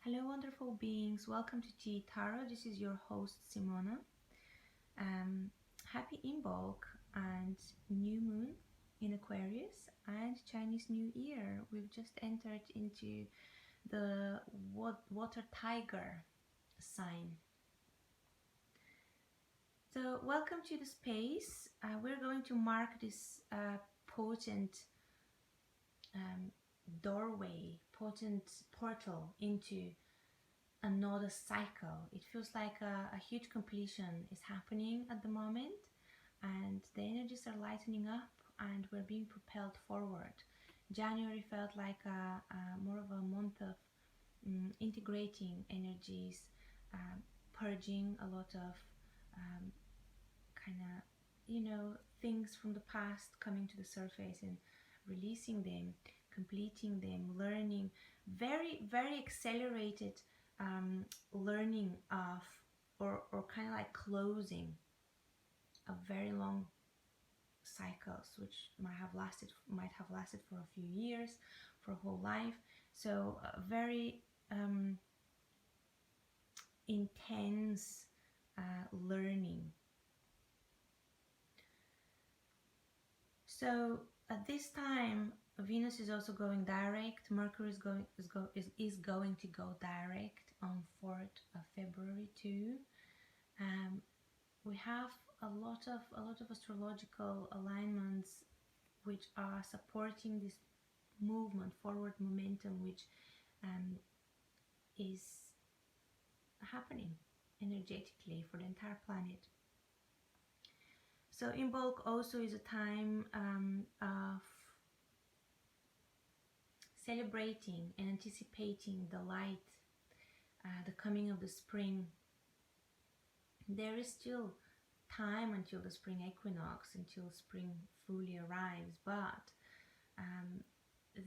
Hello, wonderful beings. Welcome to teatarot. This is your host, Simona. Happy Imbolc and new moon in Aquarius and Chinese New Year. We've just entered into the water tiger sign. So welcome to the space. We're going to mark this potent doorway, potent portal into another cycle. It feels like a huge completion is happening at the moment, and the energies are lightening up and we're being propelled forward. January felt like more of a month of integrating energies, purging a lot of kind of things from the past coming to the surface and releasing them, completing them, learning, very accelerated learning of or kind of like closing a very long cycles which might have lasted for a few years, for a whole life. So very intense learning. So at this time, Venus is also going direct. Mercury is going to go direct on 4th of February too. We have a lot of astrological alignments which are supporting this movement, forward momentum, which is happening energetically for the entire planet. So Imbolc also is a time of celebrating and anticipating the light, the coming of the spring. There is still time until the spring equinox, until spring fully arrives, but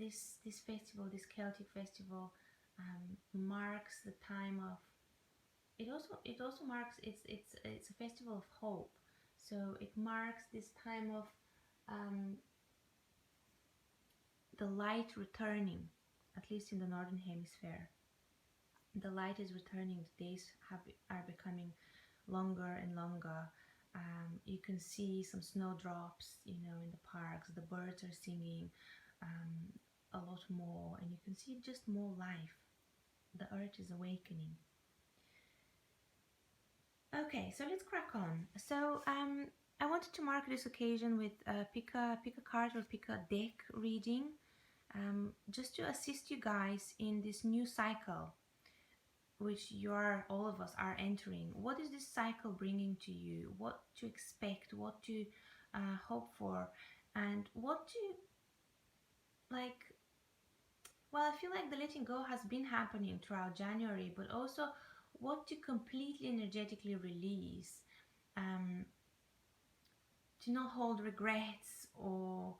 this festival, this Celtic festival, marks the time of. It also marks it's a festival of hope. So it marks this time of the light returning, at least in the northern hemisphere. The light is returning. The days are becoming longer and longer. You can see some snowdrops, in the parks. The birds are singing a lot more, and you can see just more life. The earth is awakening. Okay, so let's crack on. So I wanted to mark this occasion with pick a card or pick a deck reading, just to assist you guys in this new cycle which all of us are entering. What is this cycle bringing to you? What to expect? What to hope for? And what to I feel like the letting go has been happening throughout January, but also what to completely energetically release, to not hold regrets or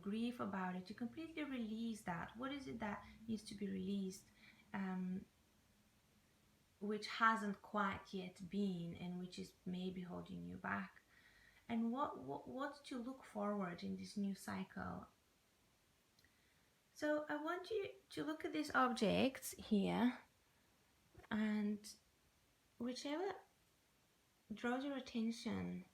grief about it, to completely release that. What is it that needs to be released, which hasn't quite yet been, and which is maybe holding you back? And what to look forward in this new cycle? So I want you to look at these objects here, and whichever draws your attention,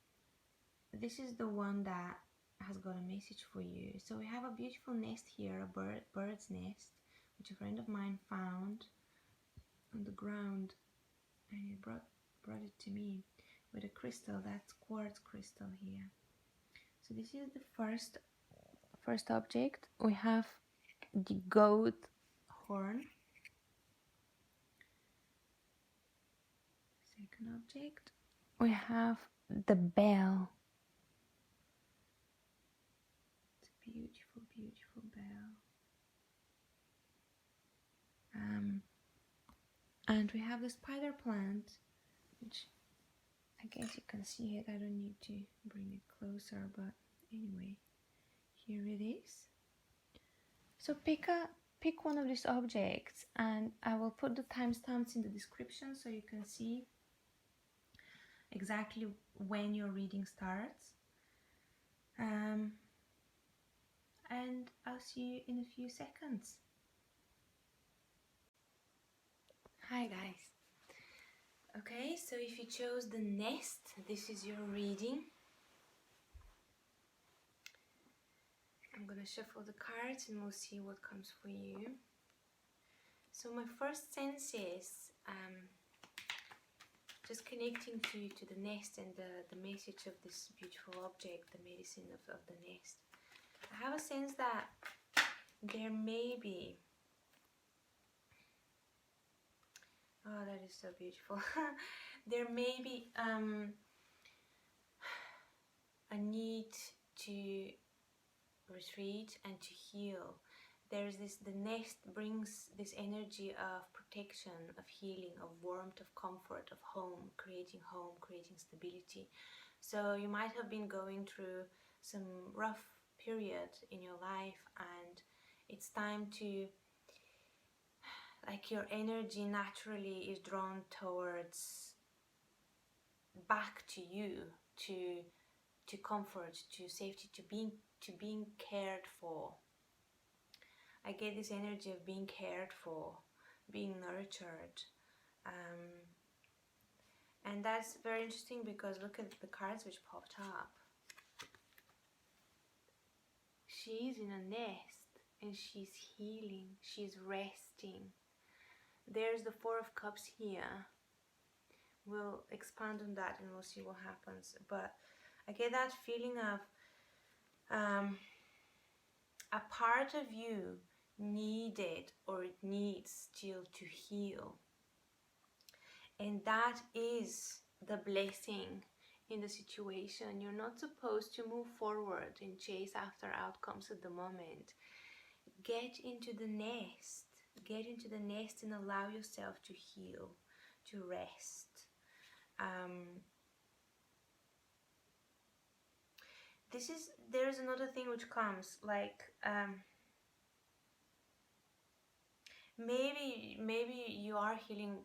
this is the one that has got a message for you. So we have a beautiful nest here, a bird's nest, which a friend of mine found on the ground, and he brought it to me with a crystal. That's quartz crystal here. So this is the first object. We have the goat horn. Second object, we have the bell. It's a beautiful, beautiful bell. And we have the spider plant, which I guess you can see it. I don't need to bring it closer, but anyway, here it is. So pick one of these objects, and I will put the timestamps in the description so you can see exactly when your reading starts. And I'll see you in a few seconds. Hi guys. Okay, so if you chose the nest, this is your reading. I'm gonna shuffle the cards and we'll see what comes for you. So my first sense is just connecting to the nest and the message of this beautiful object, the medicine of the nest. I have a sense that there may be, oh that is so beautiful, there may be a need to retreat and to heal. There's this, the nest brings this energy of protection, of healing, of warmth, of comfort, of home, creating stability. So you might have been going through some rough period in your life, and it's time to, like, your energy naturally is drawn towards back to you, to comfort, to safety, to being cared for. I get this energy of being cared for, being nurtured, and that's very interesting because look at the cards which popped up. She's in a nest and she's healing, she's resting. There's the Four of Cups here. We'll expand on that and we'll see what happens. But I get that feeling of a part of you needed, or it needs still to heal. And that is the blessing in the situation. You're not supposed to move forward and chase after outcomes at the moment. Get into the nest. Get into the nest and allow yourself to heal, to rest. There's another thing which comes, like maybe you are healing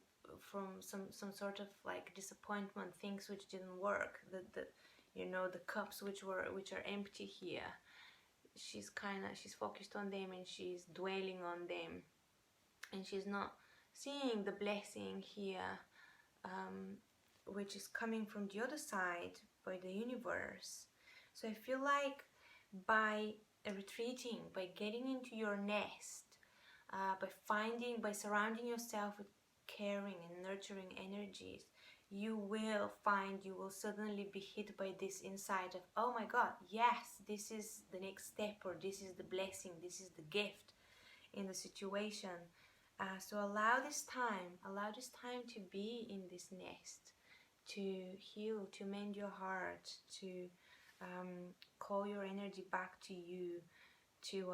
from some sort of like disappointment, things which didn't work, the you know, the cups which are empty here. She's focused on them and she's dwelling on them, and she's not seeing the blessing here, which is coming from the other side by the universe. So I feel like by retreating, by getting into your nest, by surrounding yourself with caring and nurturing energies, you will suddenly be hit by this insight of, oh my God, yes, this is the next step, or this is the blessing, this is the gift in the situation. So allow this time to be in this nest, to heal, to mend your heart, to call your energy back to you, to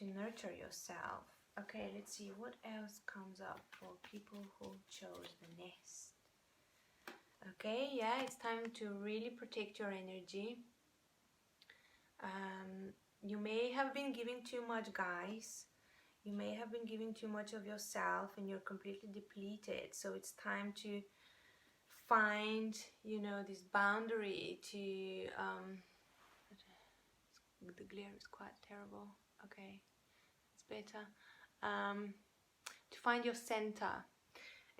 nurture yourself. Okay, let's see what else comes up for people who chose the nest. Okay, yeah, it's time to really protect your energy. You may have been giving too much, guys. You may have been giving too much of yourself and you're completely depleted. So it's time to find, you know, this boundary to the glare is quite terrible. Okay, it's better. To find your center.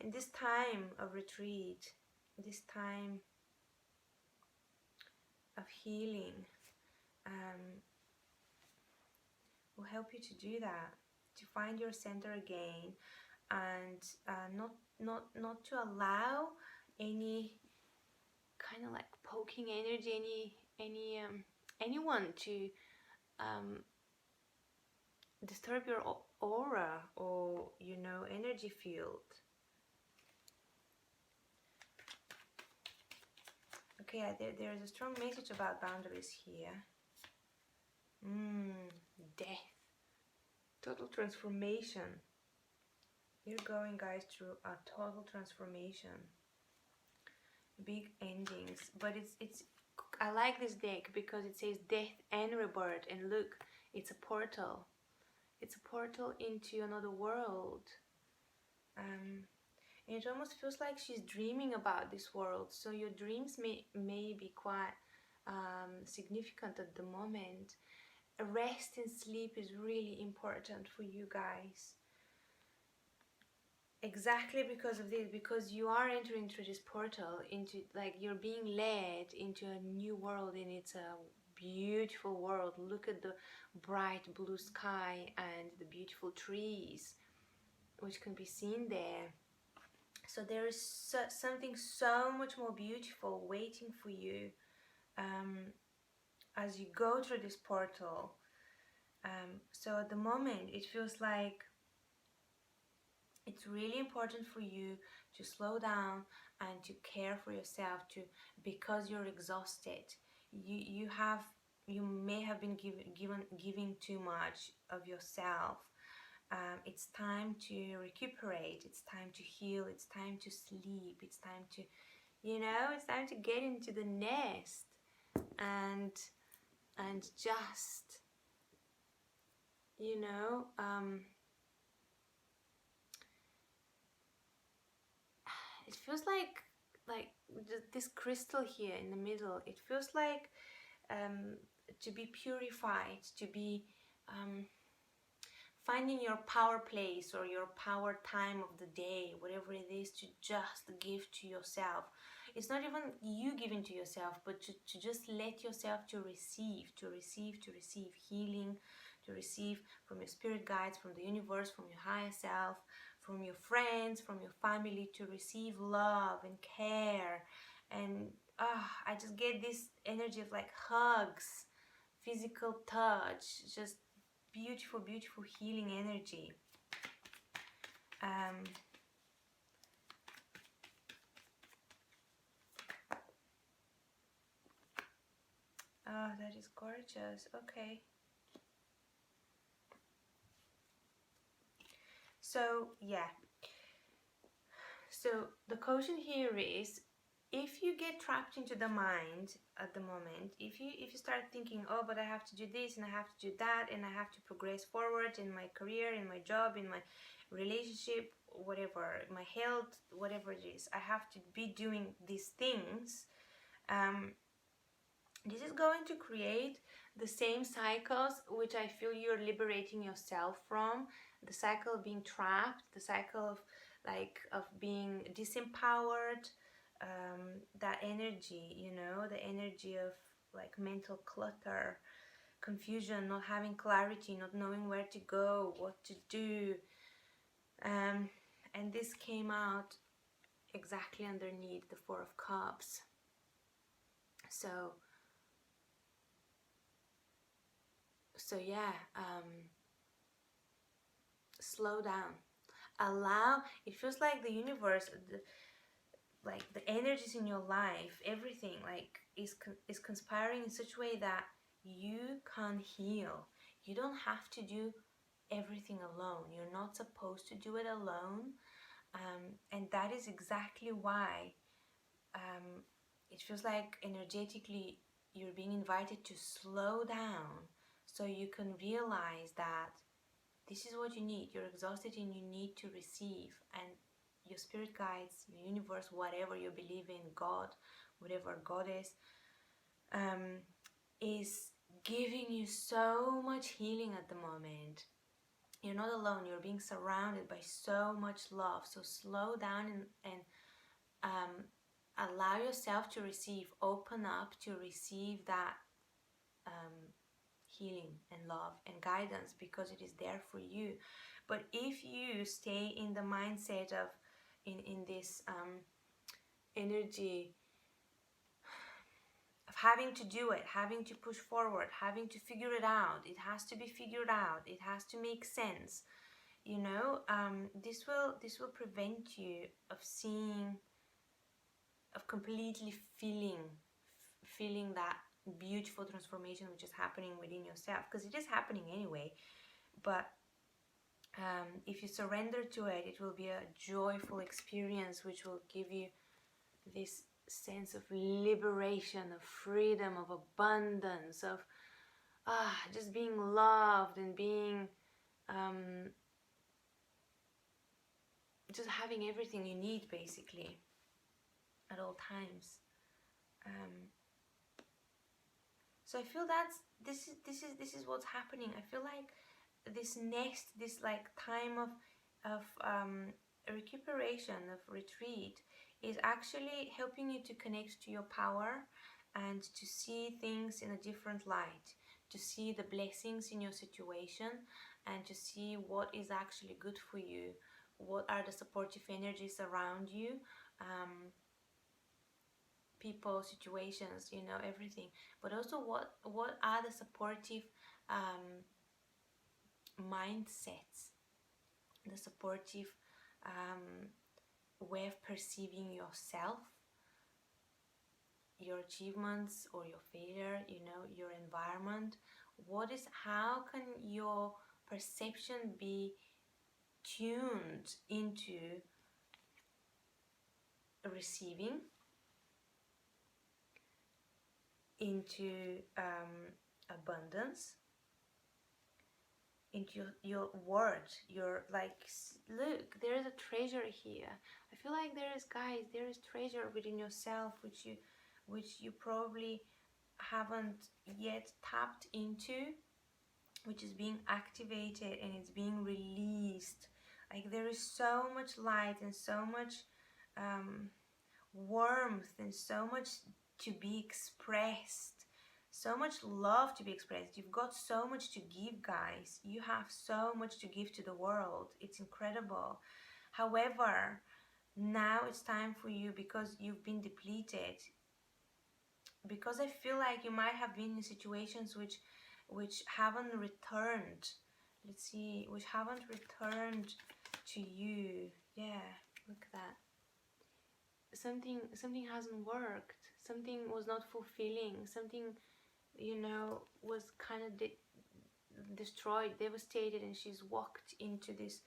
And this time of retreat, this time of healing, will help you to do that, to find your center again, and not to allow any kind of like poking energy, anyone to disturb your aura or, you know, energy field. Okay, there's a strong message about boundaries here. Death, total transformation. You're going, guys, through a total transformation, big endings. But it's I like this deck because it says death and rebirth, and look, it's a portal. It's a portal into another world. And it almost feels like she's dreaming about this world. So your dreams may be quite significant at the moment. rest and sleep is really important for you guys. Exactly because of this, because you are entering through this portal into, like, you're being led into a new world, and it's a beautiful world. Look at the bright blue sky and the beautiful trees which can be seen there. So there is something so much more beautiful waiting for you as you go through this portal. So at the moment it feels like it's really important for you to slow down and to care for yourself, because you're exhausted. You may have been giving too much of yourself. It's time to recuperate, it's time to heal, it's time to sleep, it's time to, it's time to get into the nest and just, it feels like this crystal here in the middle, it feels like to be purified, to be finding your power place or your power time of the day, whatever it is, to just give to yourself. It's not even you giving to yourself, but to just let yourself to receive healing, to receive from your spirit guides, from the universe, from your higher self, from your friends, from your family, to receive love and care. And I just get this energy of like hugs, physical touch, just beautiful, beautiful healing energy. Oh, that is gorgeous. Okay. So, yeah. So, the caution here is, if you get trapped into the mind at the moment, if you start thinking, oh, but I have to do this and I have to do that and I have to progress forward in my career, in my job, in my relationship, whatever, my health, whatever it is, I have to be doing these things, this is going to create the same cycles which I feel you're liberating yourself from. The cycle of being trapped, the cycle of being disempowered, that energy, the energy of like mental clutter, confusion, not having clarity, not knowing where to go, what to do. And this came out exactly underneath the Four of Cups. So yeah, slow down. Allow, it feels like the universe, the energies in your life, everything is conspiring in such a way that you can heal. You don't have to do everything alone. You're not supposed to do it alone. And that is exactly why it feels like energetically you're being invited to slow down, so you can realize that this is what you need. You're exhausted and you need to receive. And your spirit guides, your universe, whatever you believe in, God, whatever God is giving you so much healing at the moment. You're not alone. You're being surrounded by so much love. So slow down and allow yourself to receive. Open up to receive that healing and love and guidance, because it is there for you. But if you stay in the mindset of in this energy of having to do it, having to push forward, having to figure it out, it has to be figured out, it has to make sense, this will prevent you of seeing, of completely feeling that beautiful transformation which is happening within yourself, because it is happening anyway. But if you surrender to it, it will be a joyful experience which will give you this sense of liberation, of freedom, of abundance, of just being loved and being just having everything you need basically at all times. So I feel this is what's happening. I feel like this like time of recuperation, of retreat, is actually helping you to connect to your power and to see things in a different light, to see the blessings in your situation, and to see what is actually good for you, what are the supportive energies around you, people, situations, you know, everything, but also what are the supportive mindsets, the supportive way of perceiving yourself, your achievements or your failure, you know, your environment. How can your perception be tuned into receiving, into abundance, into your word, your like, look, there is a treasure here. I feel like there is treasure within yourself which you probably haven't yet tapped into, which is being activated and it's being released. Like there is so much light and so much warmth and so much to be expressed, so much love to be expressed. You've got so much to give, guys. You have so much to give to the world. It's incredible. However, now it's time for you, because you've been depleted, because I feel like you might have been in situations which haven't returned. Let's see, which haven't returned to you. Yeah, look at that. Something hasn't worked. Something was not fulfilling. Something, you know, was kind of destroyed, devastated, and she's walked into this,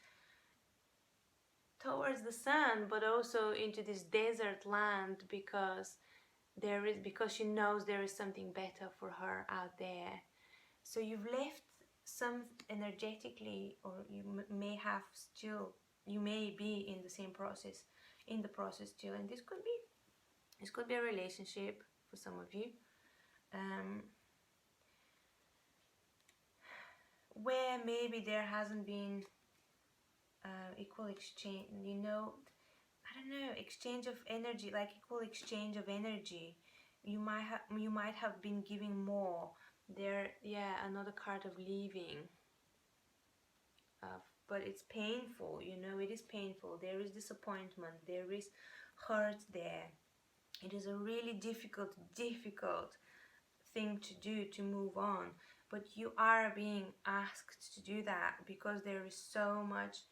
towards the sun, but also into this desert land, because she knows there is something better for her out there. So you've left some energetically, or you may have still, you may be in the same process, still, and this could be a relationship for some of you, where maybe there hasn't been equal exchange, you know, I don't know, exchange of energy, like equal exchange of energy. You might have been giving more there. Yeah, another card of leaving, but it's painful, you know, it is painful. There is disappointment, there is hurt there. It is a really difficult thing to do, to move on, but you are being asked to do that, because there is so much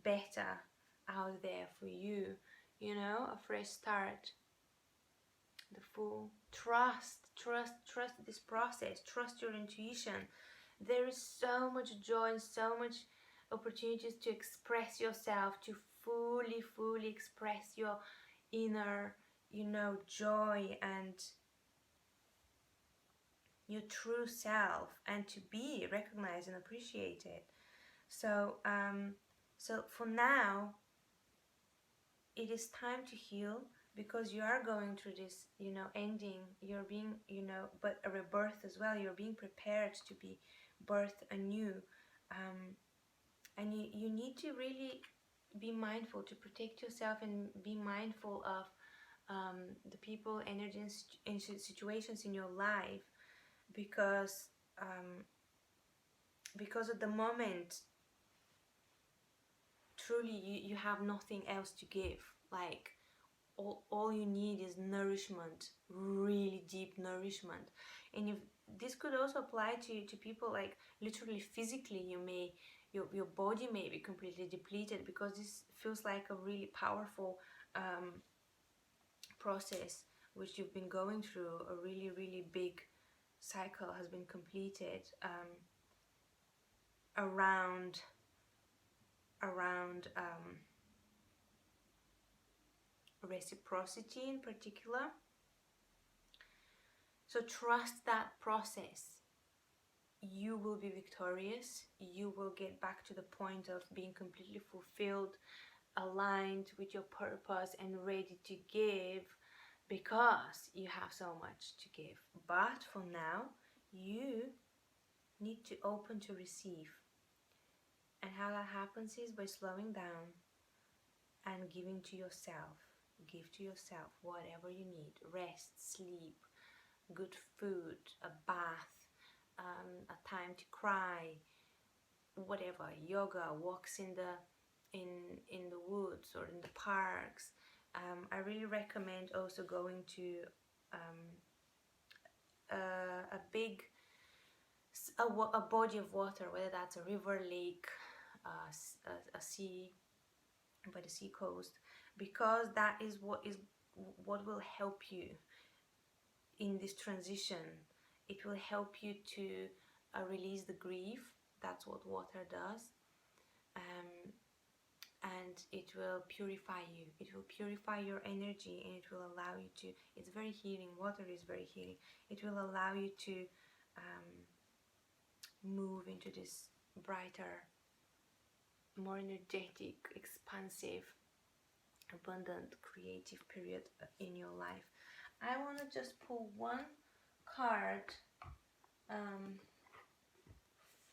better out there for you, you know, a fresh start. The Fool. Trust this process, trust your intuition. There is so much joy and so much opportunities to express yourself, to fully express your inner, you know, joy and your true self, and to be recognized and appreciated. So so for now, it is time to heal, because you are going through this, you know, ending. You're being, you know, but a rebirth as well. You're being prepared to be birthed anew, and you need to really be mindful to protect yourself, and be mindful of the people, energies, and situations in your life, because at the moment, truly, you have nothing else to give. Like, all you need is nourishment, really deep nourishment. And if this could also apply to people, like literally physically, your body may be completely depleted, because this feels like a really powerful process which you've been going through. A really big cycle has been completed around reciprocity in particular. So trust that process. You will be victorious. You will get back to the point of being completely fulfilled, aligned with your purpose, and ready to give, because you have so much to give. But for now, you need to open to receive. And how that happens is by slowing down and giving to yourself. Give to yourself whatever you need. Rest, sleep, good food, a bath, a time to cry, whatever, yoga, walks in the woods or in the parks. I really recommend also going to a big a body of water, whether that's a river, lake, a sea, by the sea coast, because that is what will help you in this transition. It will help you to release the grief. That's what water does. And it will purify you. It will purify your energy, and it will allow you to, it's very healing. Water is very healing. It will allow you to move into this brighter, more energetic, expansive, abundant, creative period in your life. I want to just pull one card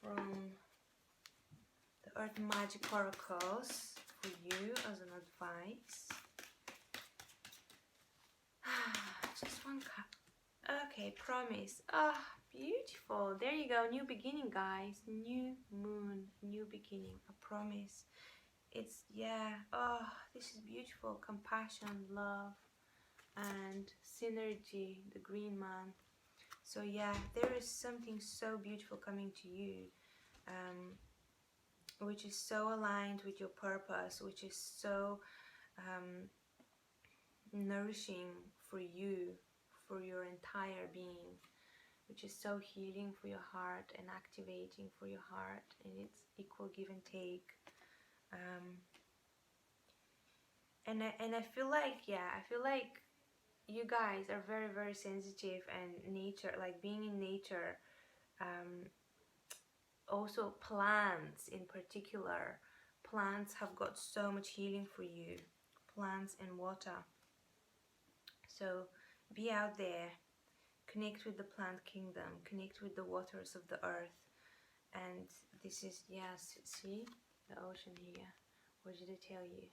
from the Earth Magic Oracles for you as an advice. Just one card. Okay, promise. Ah, beautiful. There you go. New beginning, guys. New moon, new beginning. A promise. It's, yeah. Oh, this is beautiful. Compassion, love, and synergy. The green man. So yeah, there is something so beautiful coming to you, which is so aligned with your purpose, which is so nourishing for you, for your entire being, which is so healing for your heart and activating for your heart, and it's equal give and take. And I feel like, yeah, I feel like you guys are very, very sensitive, and nature, like being in nature, also plants in particular, plants have got so much healing for you, plants and water. So be out there, connect with the plant kingdom, connect with the waters of the earth. And this is, yes, see the ocean here. What did I tell you?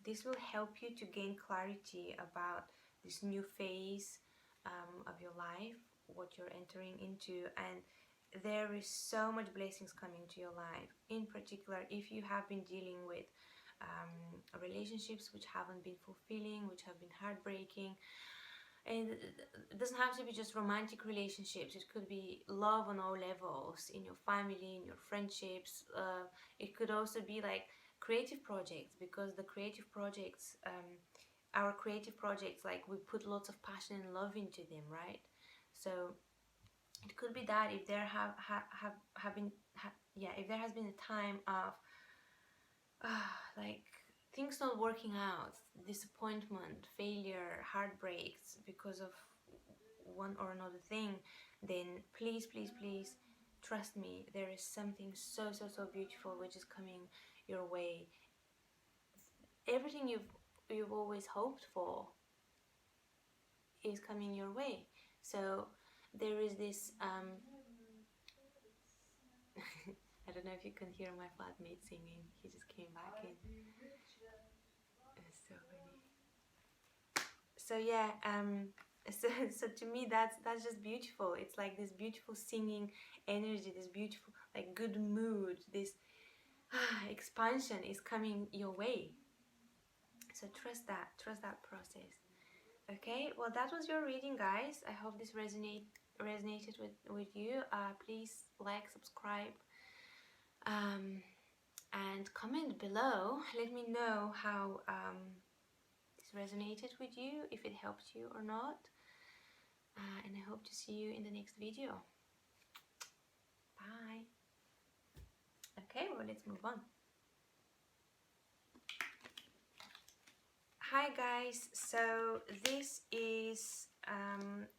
This will help you to gain clarity about this new phase of your life, what you're entering into. And there is so much blessings coming to your life. In particular, if you have been dealing with relationships which haven't been fulfilling, which have been heartbreaking. And it doesn't have to be just romantic relationships. It could be love on all levels, in your family, in your friendships. It could also be like creative projects, because the creative projects, our creative projects, like we put lots of passion and love into them, right? So it could be that if there if there has been a time of like things not working out, disappointment, failure, heartbreaks because of one or another thing, then please, please, please trust me, there is something so beautiful which is coming your way. Everything you've always hoped for is coming your way. So there is this I don't know if you can hear my flatmate singing. He just came back in. It's so funny. So yeah, so to me that's just beautiful. It's like this beautiful singing energy, this beautiful like good mood, this expansion is coming your way. So trust that process. Okay, well that was your reading, guys. I hope this resonated with you. Please like, subscribe, and comment below. Let me know how this resonated with you, if it helped you or not. And I hope to see you in the next video. Bye. Okay, well let's move on. Hi guys, so this is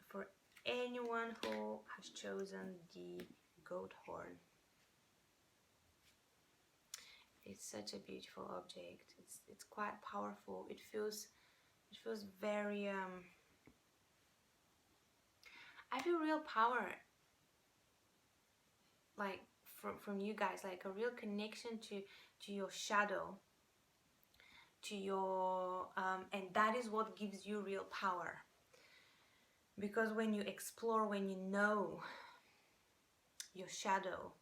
for anyone who has chosen the goat horn. It's such a beautiful object. It's quite powerful. It feels very I feel real power like from you guys, like a real connection to your shadow, to your and that is what gives you real power. Because when you explore, when you know your shadow,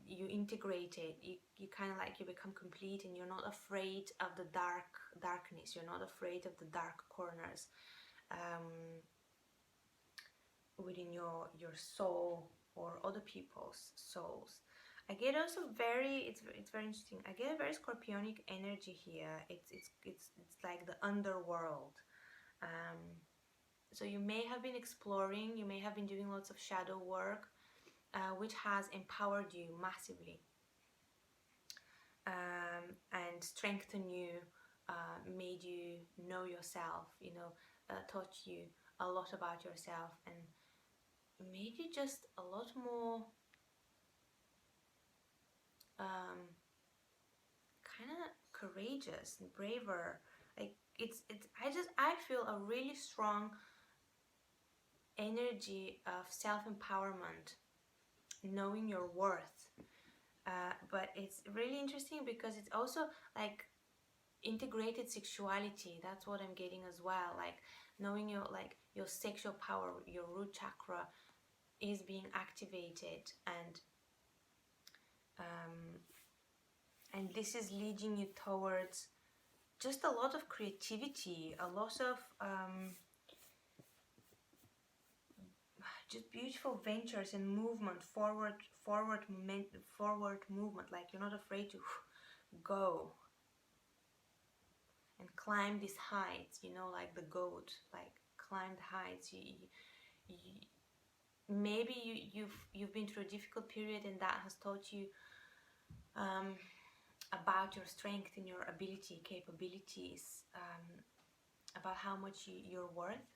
you integrate it, you kind of like, you become complete, and you're not afraid of the darkness, you're not afraid of the dark corners within your soul or other people's souls. I get also very, it's very interesting, I get a very scorpionic energy here. It's like the underworld. So you may have been exploring, you may have been doing lots of shadow work, which has empowered you massively, and strengthened you, made you know yourself, taught you a lot about yourself, and made you just a lot more kind of courageous and braver. Like I feel a really strong energy of self-empowerment, knowing your worth. But it's really interesting because it's also like integrated sexuality. That's what I'm getting as well. Like knowing your sexual power, your root chakra is being activated, and this is leading you towards just a lot of creativity, a lot of just beautiful ventures and movement, forward movement. Like you're not afraid to go and climb these heights, like the goat, like climb the heights. Maybe you've been through a difficult period, and that has taught you about your strength and your capabilities, about how much you're worth,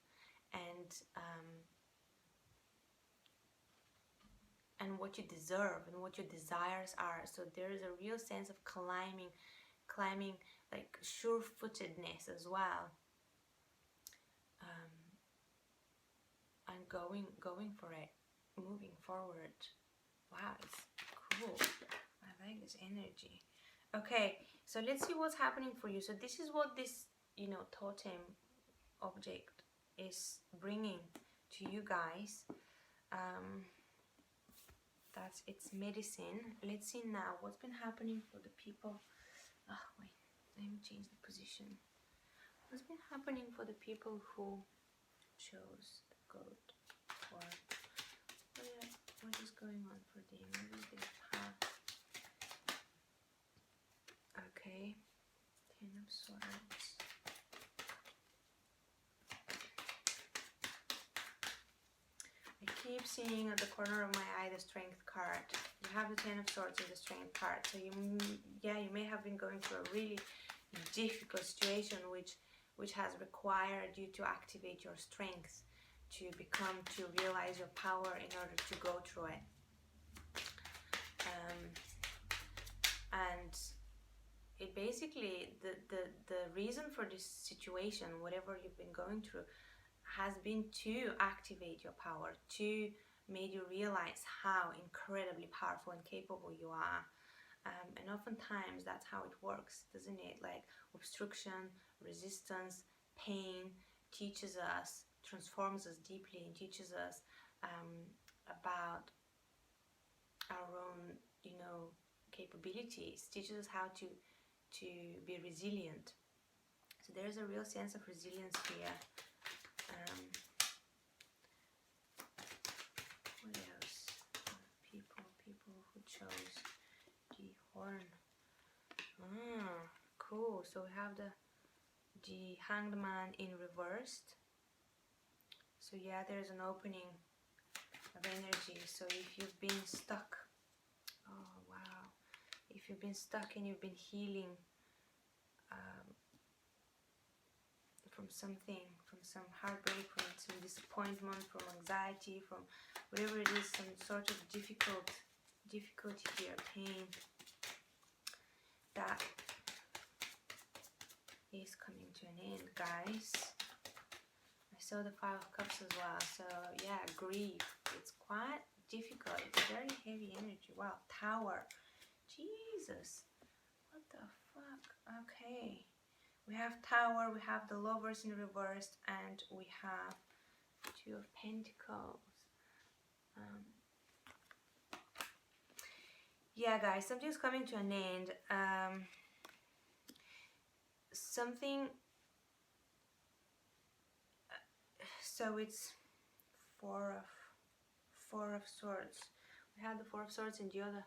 and what you deserve and what your desires are. So there is a real sense of climbing like sure-footedness as well, and going for it, moving forward. Wow, it's cool. I like this energy. Okay, so let's see what's happening for you. So this is what this totem object is bringing to you guys. That's its medicine. Let's see now what's been happening for the people. Oh wait, let me change the position. What's been happening for the people who chose the goat? Or what is going on for them? Maybe they have. Okay, Ten of Swords. I keep seeing at the corner of my eye the Strength card. You have the Ten of Swords and the Strength card. So you may have been going through a really difficult situation, which has required you to activate your strength, to realize your power in order to go through it. And it basically, the reason for this situation, whatever you've been going through, has been to activate your power, to make you realize how incredibly powerful and capable you are. And oftentimes that's how it works, doesn't it? Like obstruction, resistance, pain teaches us, transforms us deeply, and teaches us about our own, capabilities, teaches us how to be resilient. So there's a real sense of resilience here. What else? People who chose the horn. Cool. So we have the Hanged Man in reversed. So yeah, there's an opening of energy. So if you've been stuck, oh wow, if you've been stuck and you've been healing from something, from some heartbreak, from some disappointment, from anxiety, from whatever it is, some sort of difficulty here, pain, that is coming to an end, guys. I saw the Five of Cups as well. So yeah, grief. It's quite difficult. It's very heavy energy. Wow, Tower. Jesus. What the fuck? Okay. We have Tower, we have the Lovers in reversed, and we have Two of Pentacles. Yeah, guys, something's coming to an end. Something. So it's Four of Swords. We have the Four of Swords in the other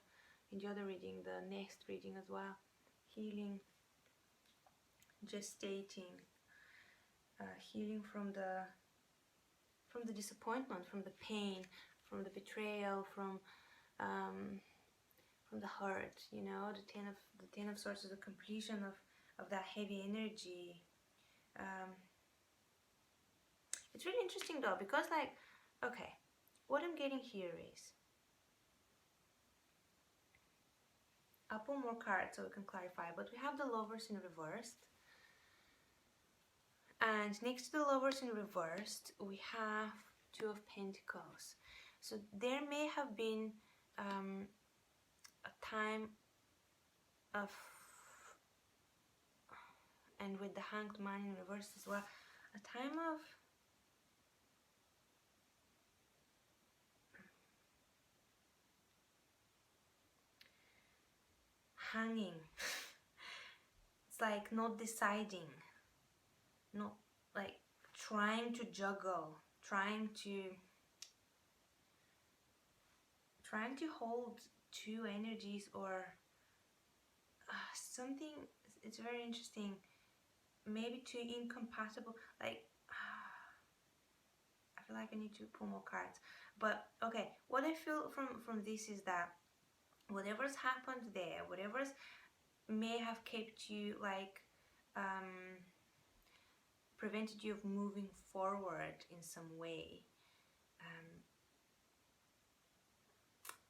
reading, the next reading as well. Healing, gestating, healing from the disappointment, from the pain, from the betrayal, from the hurt. You know, the Ten of Swords is the completion of that heavy energy. It's really interesting though, because like, okay, what I'm getting here is, I'll pull more cards so we can clarify, but we have the Lovers in reversed. And next to the Lovers in reversed, we have Two of Pentacles. So there may have been a time of, and with the Hanged Man in reverse as well, a time of hanging. It's like not deciding, not like trying to juggle, trying to hold two energies, or something. It's very interesting. Maybe two incompatible, like I feel like I need to pull more cards. But okay, what I feel from this is that whatever's happened there, whatever's may have kept you like prevented you of moving forward in some way,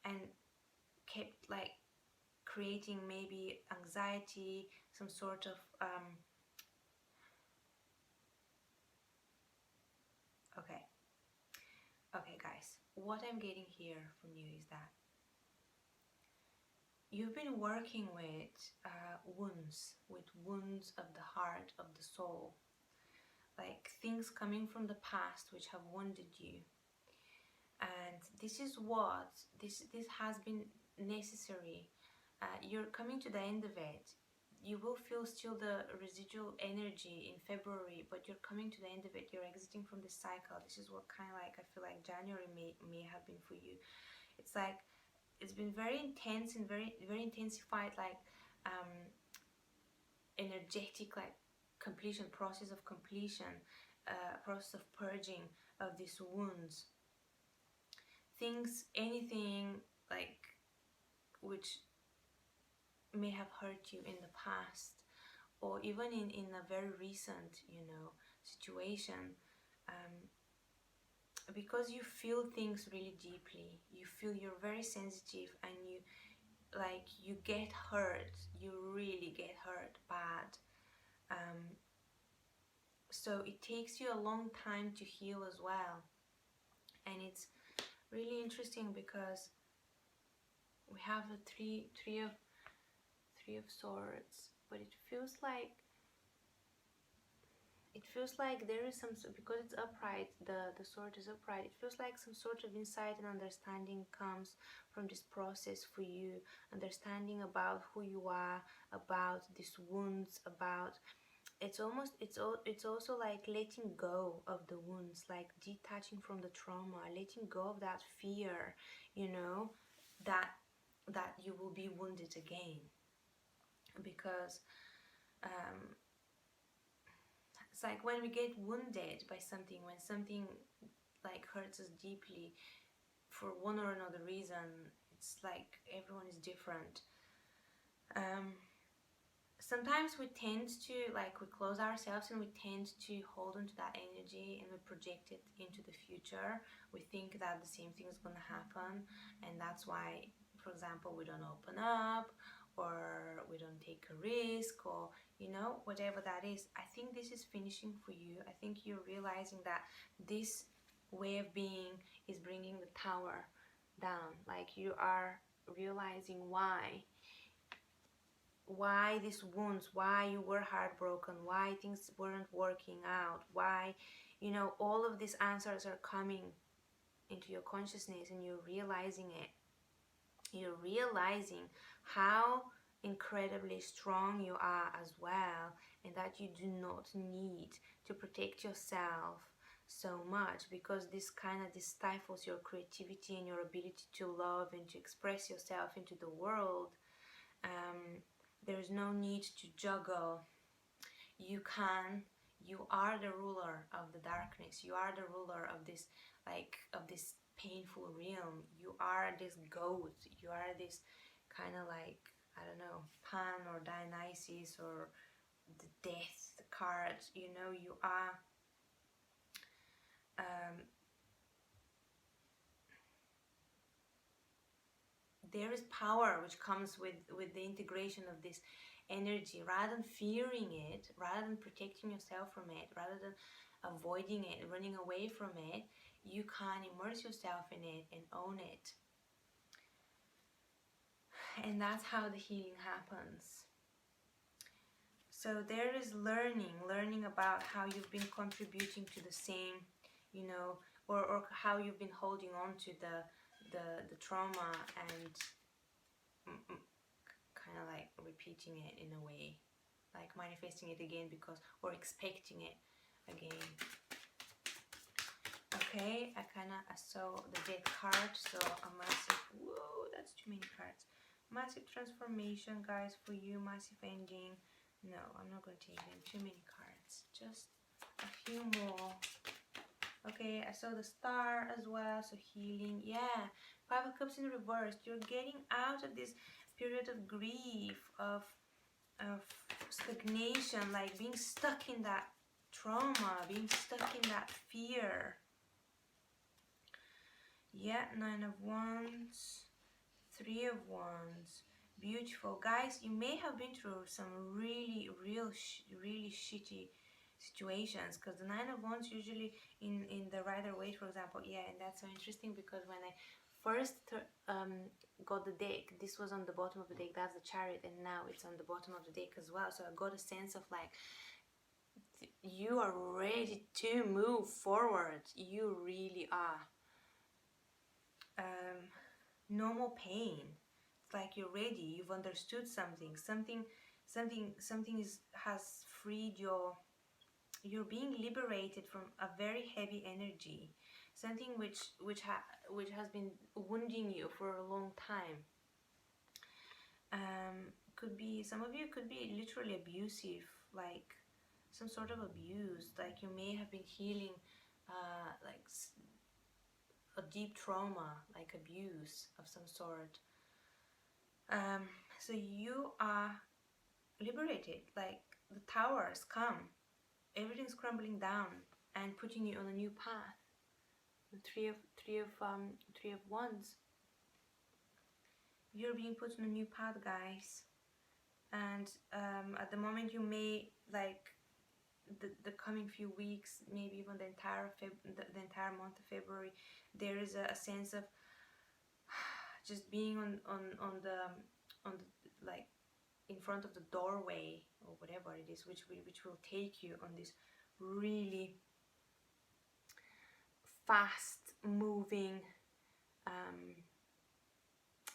and kept like creating maybe anxiety, some sort of okay guys, what I'm getting here from you is that you've been working with wounds of the heart, of the soul, like things coming from the past which have wounded you. And this is what this has been necessary. You're coming to the end of it. You will feel still the residual energy in February, but you're coming to the end of it. You're exiting from this cycle. This is what kind of like I feel like January may have been for you. It's like it's been very intense and very intensified, like energetic, like completion, process of completion, process of purging of these wounds, things, anything like which may have hurt you in the past, or even in a very recent, you know, situation, because you feel things really deeply. You feel you're very sensitive, and you get hurt. You really get hurt bad. So it takes you a long time to heal as well. And it's really interesting because we have the three of swords, but it feels like there is some, because it's upright, the sword is upright, it feels like some sort of insight and understanding comes from this process for you, understanding about who you are, about these wounds, about it's also like letting go of the wounds, like detaching from the trauma, letting go of that fear, you know, that you will be wounded again. Because it's like when we get wounded by something, when something like hurts us deeply for one or another reason, it's like everyone is different. Sometimes we tend to, like, we close ourselves and we tend to hold on to that energy and we project it into the future. We think that the same thing is going to happen, and that's why, for example, we don't open up, or we don't take a risk, or, you know, whatever that is. I think this is finishing for you. I think you're realizing that this way of being is bringing the Tower, down, like you are realizing why these wounds, why you were heartbroken, why things weren't working out, why, you know, all of these answers are coming into your consciousness, and you're realizing it. You're realizing how incredibly strong you are as well, and that you do not need to protect yourself so much, because this kind of stifles your creativity and your ability to love and to express yourself into the world. There's no need to juggle. You are the ruler of the darkness. You are the ruler of this, like, of this painful realm. You are this goat. You are this kind of like, I don't know, Pan or Dionysus or the death card. You know, you are there is power which comes with the integration of this energy. Rather than fearing it, rather than protecting yourself from it, rather than avoiding it, running away from it, you can immerse yourself in it and own it. And that's how the healing happens. So there is learning about how you've been contributing to the same, you know, or how you've been holding on to the trauma and kind of like repeating it in a way, like manifesting it again, because, or expecting it again. Okay, I saw the death card, so a massive, whoa, that's too many cards. Massive transformation, guys, for you, massive ending. No, I'm not going to take them, too many cards, just a few more. Okay, I saw the star as well, so healing. Yeah, Five of Cups in reverse. You're getting out of this period of grief, of stagnation, like being stuck in that trauma, being stuck in that fear. Yeah, Nine of Wands, Three of Wands. Beautiful. Guys, you may have been through some really shitty situations, because the Nine of Wands usually in the Rider-Waite, for example. Yeah, and that's so interesting, because when I first got the deck, this was on the bottom of the deck, that's the Chariot, and now it's on the bottom of the deck as well. So I got a sense of like, you are ready to move forward. You really are. No more pain. It's like you're ready. You've understood something. Something has freed your. You're being liberated from a very heavy energy, something which has been wounding you for a long time. Could be, some of you could be literally abusive, like some sort of abuse. Like you may have been healing, like a deep trauma, like abuse of some sort. So you are liberated, like the towers come, everything's crumbling down and putting you on a new path. The three of Wands. You're being put on a new path, guys. And at the moment, you may, like, the coming few weeks, maybe even the entire month of February, there is a sense of just being on the like in front of the doorway or whatever it is, which will take you on this really fast moving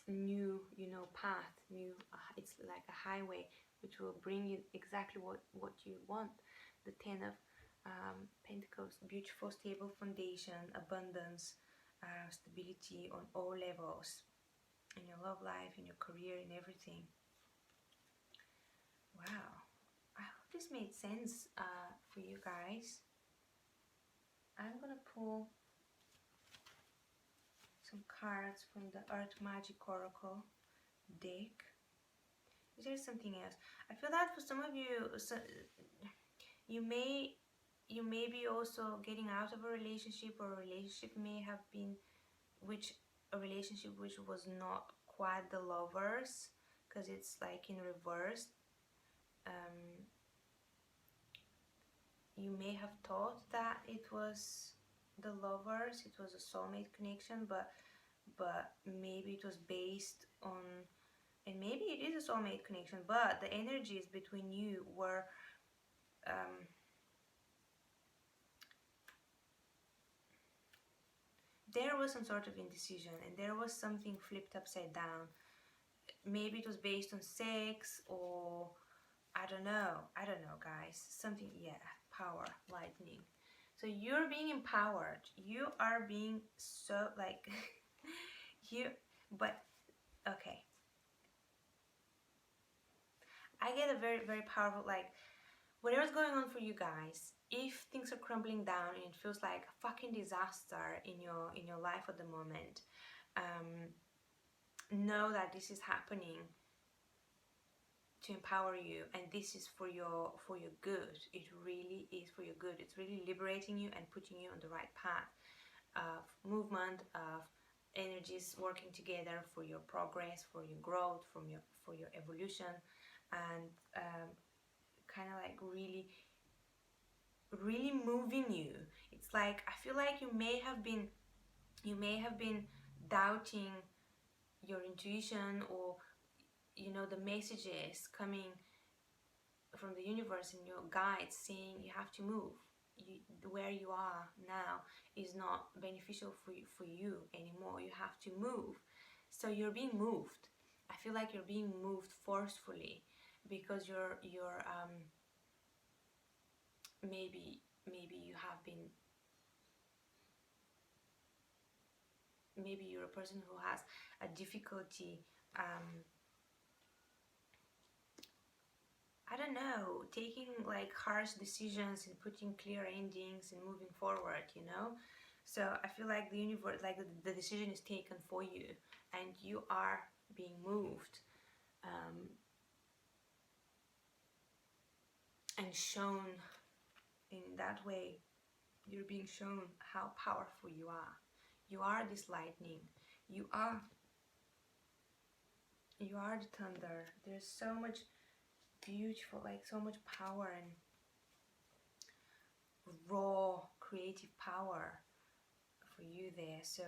new, you know, path, new, it's like a highway which will bring you exactly what you want. The Ten of Pentacles, beautiful stable foundation, abundance, stability on all levels, in your love life, in your career, in everything. Wow, I hope this made sense for you guys. I'm gonna pull some cards from the Earth Magic Oracle deck. Is there something else? I feel that for some of you, you may be also getting out of a relationship, or a relationship may have been which was not quite the Lovers, because it's like in reverse. You may have thought that it was the Lovers, it was a soulmate connection, but but maybe it was based on, and maybe it is a soulmate connection, but the energies between you were there was some sort of indecision, and there was something flipped upside down. Maybe it was based on sex, or I don't know, guys. Something, yeah, power, lightning. So you're being empowered. You are being so, like, you, but, okay. I get a very, very powerful, like, whatever's going on for you guys, if things are crumbling down and it feels like a fucking disaster in your life at the moment, know that this is happening to empower you, and this is for your good. It really is for your good. It's really liberating you and putting you on the right path of movement, of energies working together for your progress, for your growth, for your evolution, and kind of like really moving you. It's like, I feel like you may have been doubting your intuition, or the messages coming from the universe and your guides saying you have to move. Where you are now is not beneficial for you anymore. You have to move. So you're being moved. I feel like you're being moved forcefully, because you're maybe you have been, maybe you're a person who has a difficulty, I don't know, taking like harsh decisions and putting clear endings and moving forward. So I feel like the universe, like the decision is taken for you, and you are being moved, and shown in that way. You're being shown how powerful you are. You are this lightning. You are the thunder. There's so much beautiful, like so much power and raw creative power for you there. So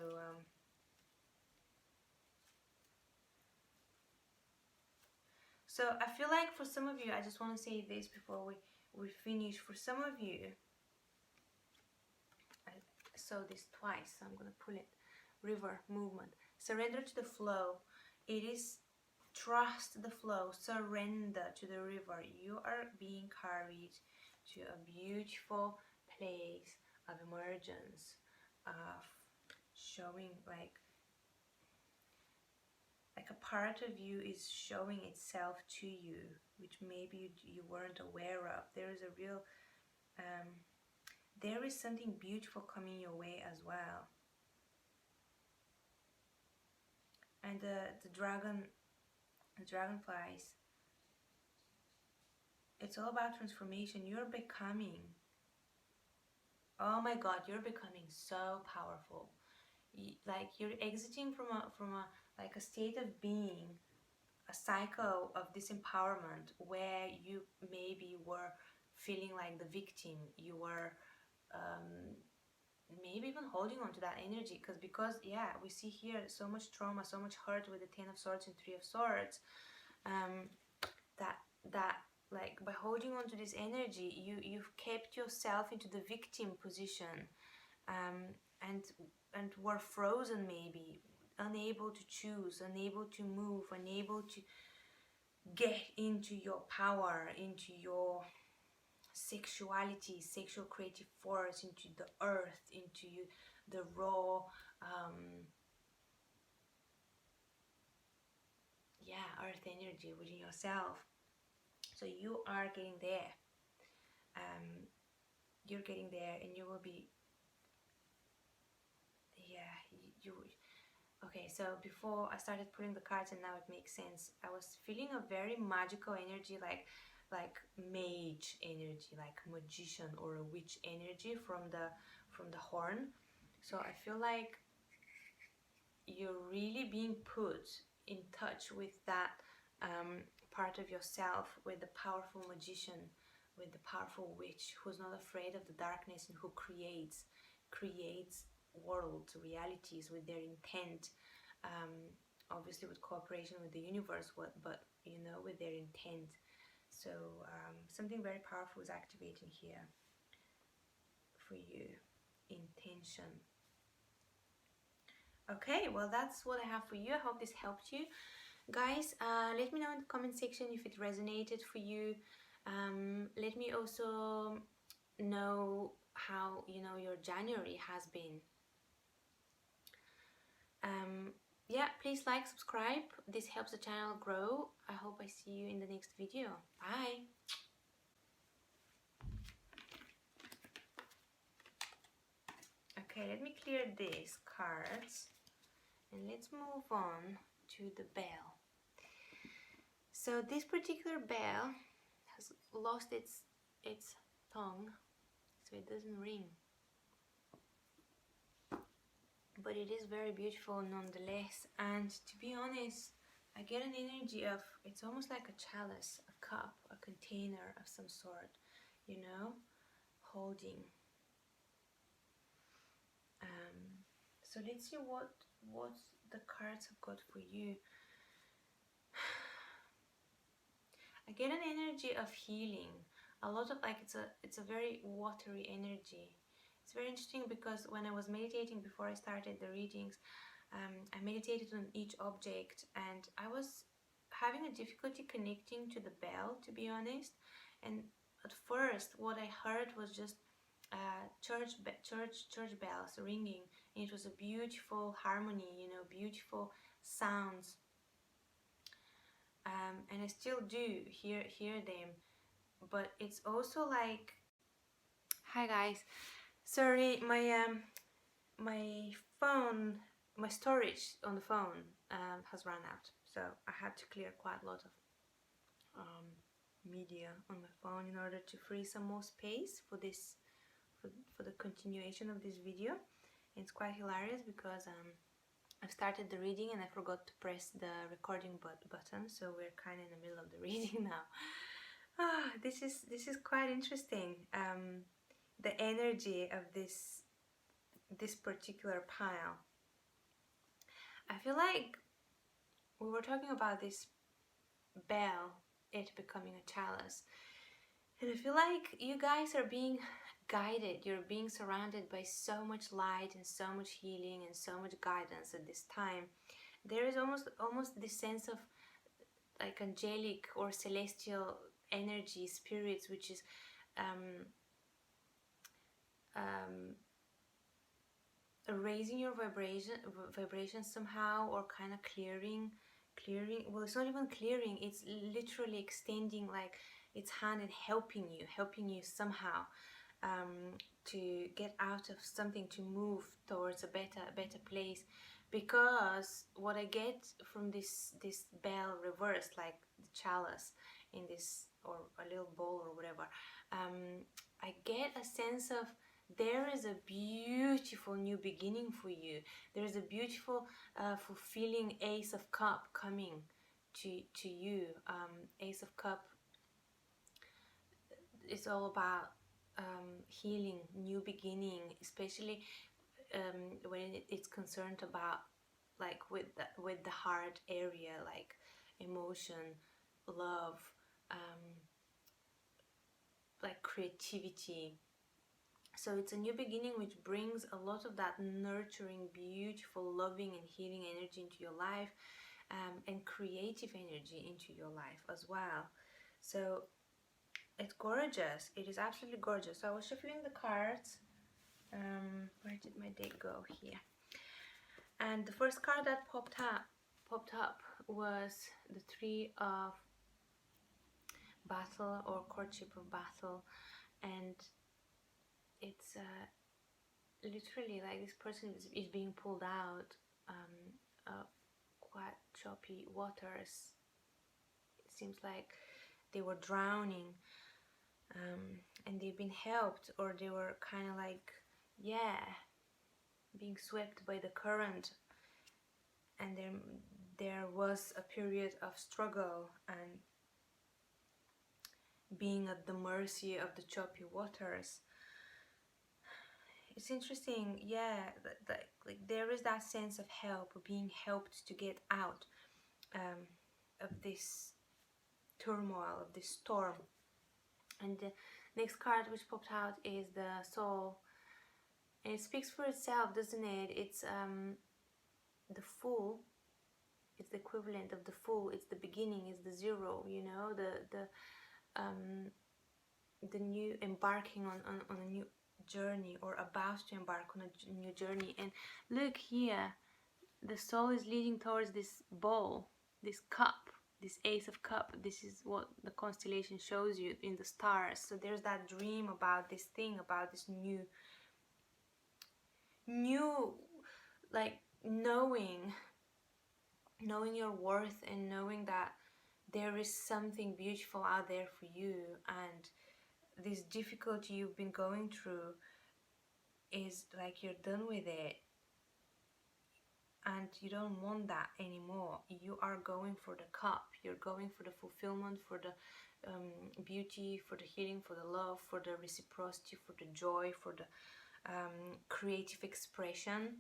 I feel like for some of you, I just want to say this before we finish. For some of you, I saw this twice, so I'm gonna pull it. River movement. Surrender to the flow. It is trust the flow. Surrender to the river. You are being carried to a beautiful place of emergence, of showing like a part of you is showing itself to you, which maybe you weren't aware of. There is a real there is something beautiful coming your way as well. And the dragonflies, it's all about transformation. You're becoming, oh my god, you're becoming so powerful. Like you're exiting from a like a state of being, a cycle of disempowerment, where you maybe were feeling like the victim. You were maybe even holding on to that energy, because yeah, we see here so much trauma, so much hurt with the 10 of Swords and 3 of Swords, that like by holding on to this energy, you've kept yourself into the victim position, and were frozen, maybe unable to choose, unable to move, unable to get into your power, into your sexuality, sexual creative force, into the earth, into the raw earth energy within yourself. So you are getting there. You're getting there, and you will be, you okay. So before I started pulling the cards, and now it makes sense, I was feeling a very magical energy, like mage energy, like magician or a witch energy from the horn. So I feel like you're really being put in touch with that part of yourself, with the powerful magician, with the powerful witch who's not afraid of the darkness, and who creates worlds, realities with their intent. obviously with cooperation with the universe, but you know, with their intent. So something very powerful is activating here for you. Intention. Okay, well, that's what I have for you. I hope this helped you guys. Let me know in the comment section if it resonated for you. Let me also know how, you know, your January has been. Yeah, please like, subscribe. This helps the channel grow. I hope I see you in the next video. Bye. Okay, let me clear these cards and let's move on to the bell. So this particular bell has lost its tongue, so it doesn't ring. But it is very beautiful nonetheless. And to be honest, I get an energy of, it's almost like a chalice, a cup, a container of some sort, you know, holding. So let's see what the cards have got for you. I get an energy of healing. A lot of, like, it's a very watery energy. It's very interesting because when I was meditating before I started the readings, I meditated on each object, and I was having a difficulty connecting to the bell, to be honest. And at first, what I heard was just church bells ringing, and it was a beautiful harmony, you know, beautiful sounds. And I still do hear them, but it's also like, hi guys, sorry, my phone, my storage on the phone has run out, so I had to clear quite a lot of media on my phone in order to free some more space for this, for the continuation of this video. And it's quite hilarious because I've started the reading and I forgot to press the recording button, so we're kind of in the middle of the reading now. This is quite interesting. The energy of this particular pile. I feel like we were talking about this bell, it becoming a chalice, and I feel like you guys are being guided. You're being surrounded by so much light and so much healing and so much guidance at this time. There is almost this sense of like angelic or celestial energy, spirits, which is raising your vibration somehow, or kind of clearing. Well, it's not even clearing, it's literally extending like its hand and helping you somehow to get out of something, to move towards a better place. Because what I get from this bell reversed, like the chalice in this, or a little bowl or whatever, I get a sense of, there is a beautiful new beginning for you. There is a beautiful fulfilling Ace of Cup coming to you. Ace of Cup is all about healing, new beginning, especially when it's concerned about, like, with the heart area, like emotion, love, like creativity. So it's a new beginning which brings a lot of that nurturing, beautiful, loving and healing energy into your life, and creative energy into your life as well. So it's gorgeous. It is absolutely gorgeous. So I was shuffling the cards. Where did my deck go? Here. And the first card that popped up was the Three of Battle, or Courtship of Battle. And it's literally like this person is being pulled out of quite choppy waters. It seems like they were drowning, and they've been helped, or they were kind of like, yeah, being swept by the current. And there was a period of struggle and being at the mercy of the choppy waters. it's interesting, yeah, that like there is that sense of help, or being helped to get out of this turmoil, of this storm. And the next card which popped out is the Soul. And it speaks for itself, doesn't it? It's the Fool. It's the equivalent of the Fool. It's the beginning. It's the zero. You know, the new, embarking on a new journey, or about to embark on a new journey. And look here, the Soul is leading towards this bowl, this cup, this Ace of Cup. This is what the constellation shows you in the stars. So there's that dream about this thing, about this new like knowing your worth, and knowing that there is something beautiful out there for you. And this difficulty you've been going through is like, you're done with it, and you don't want that anymore. You are going for the cup. You're going for the fulfillment, for the beauty, for the healing, for the love, for the reciprocity, for the joy, for the creative expression.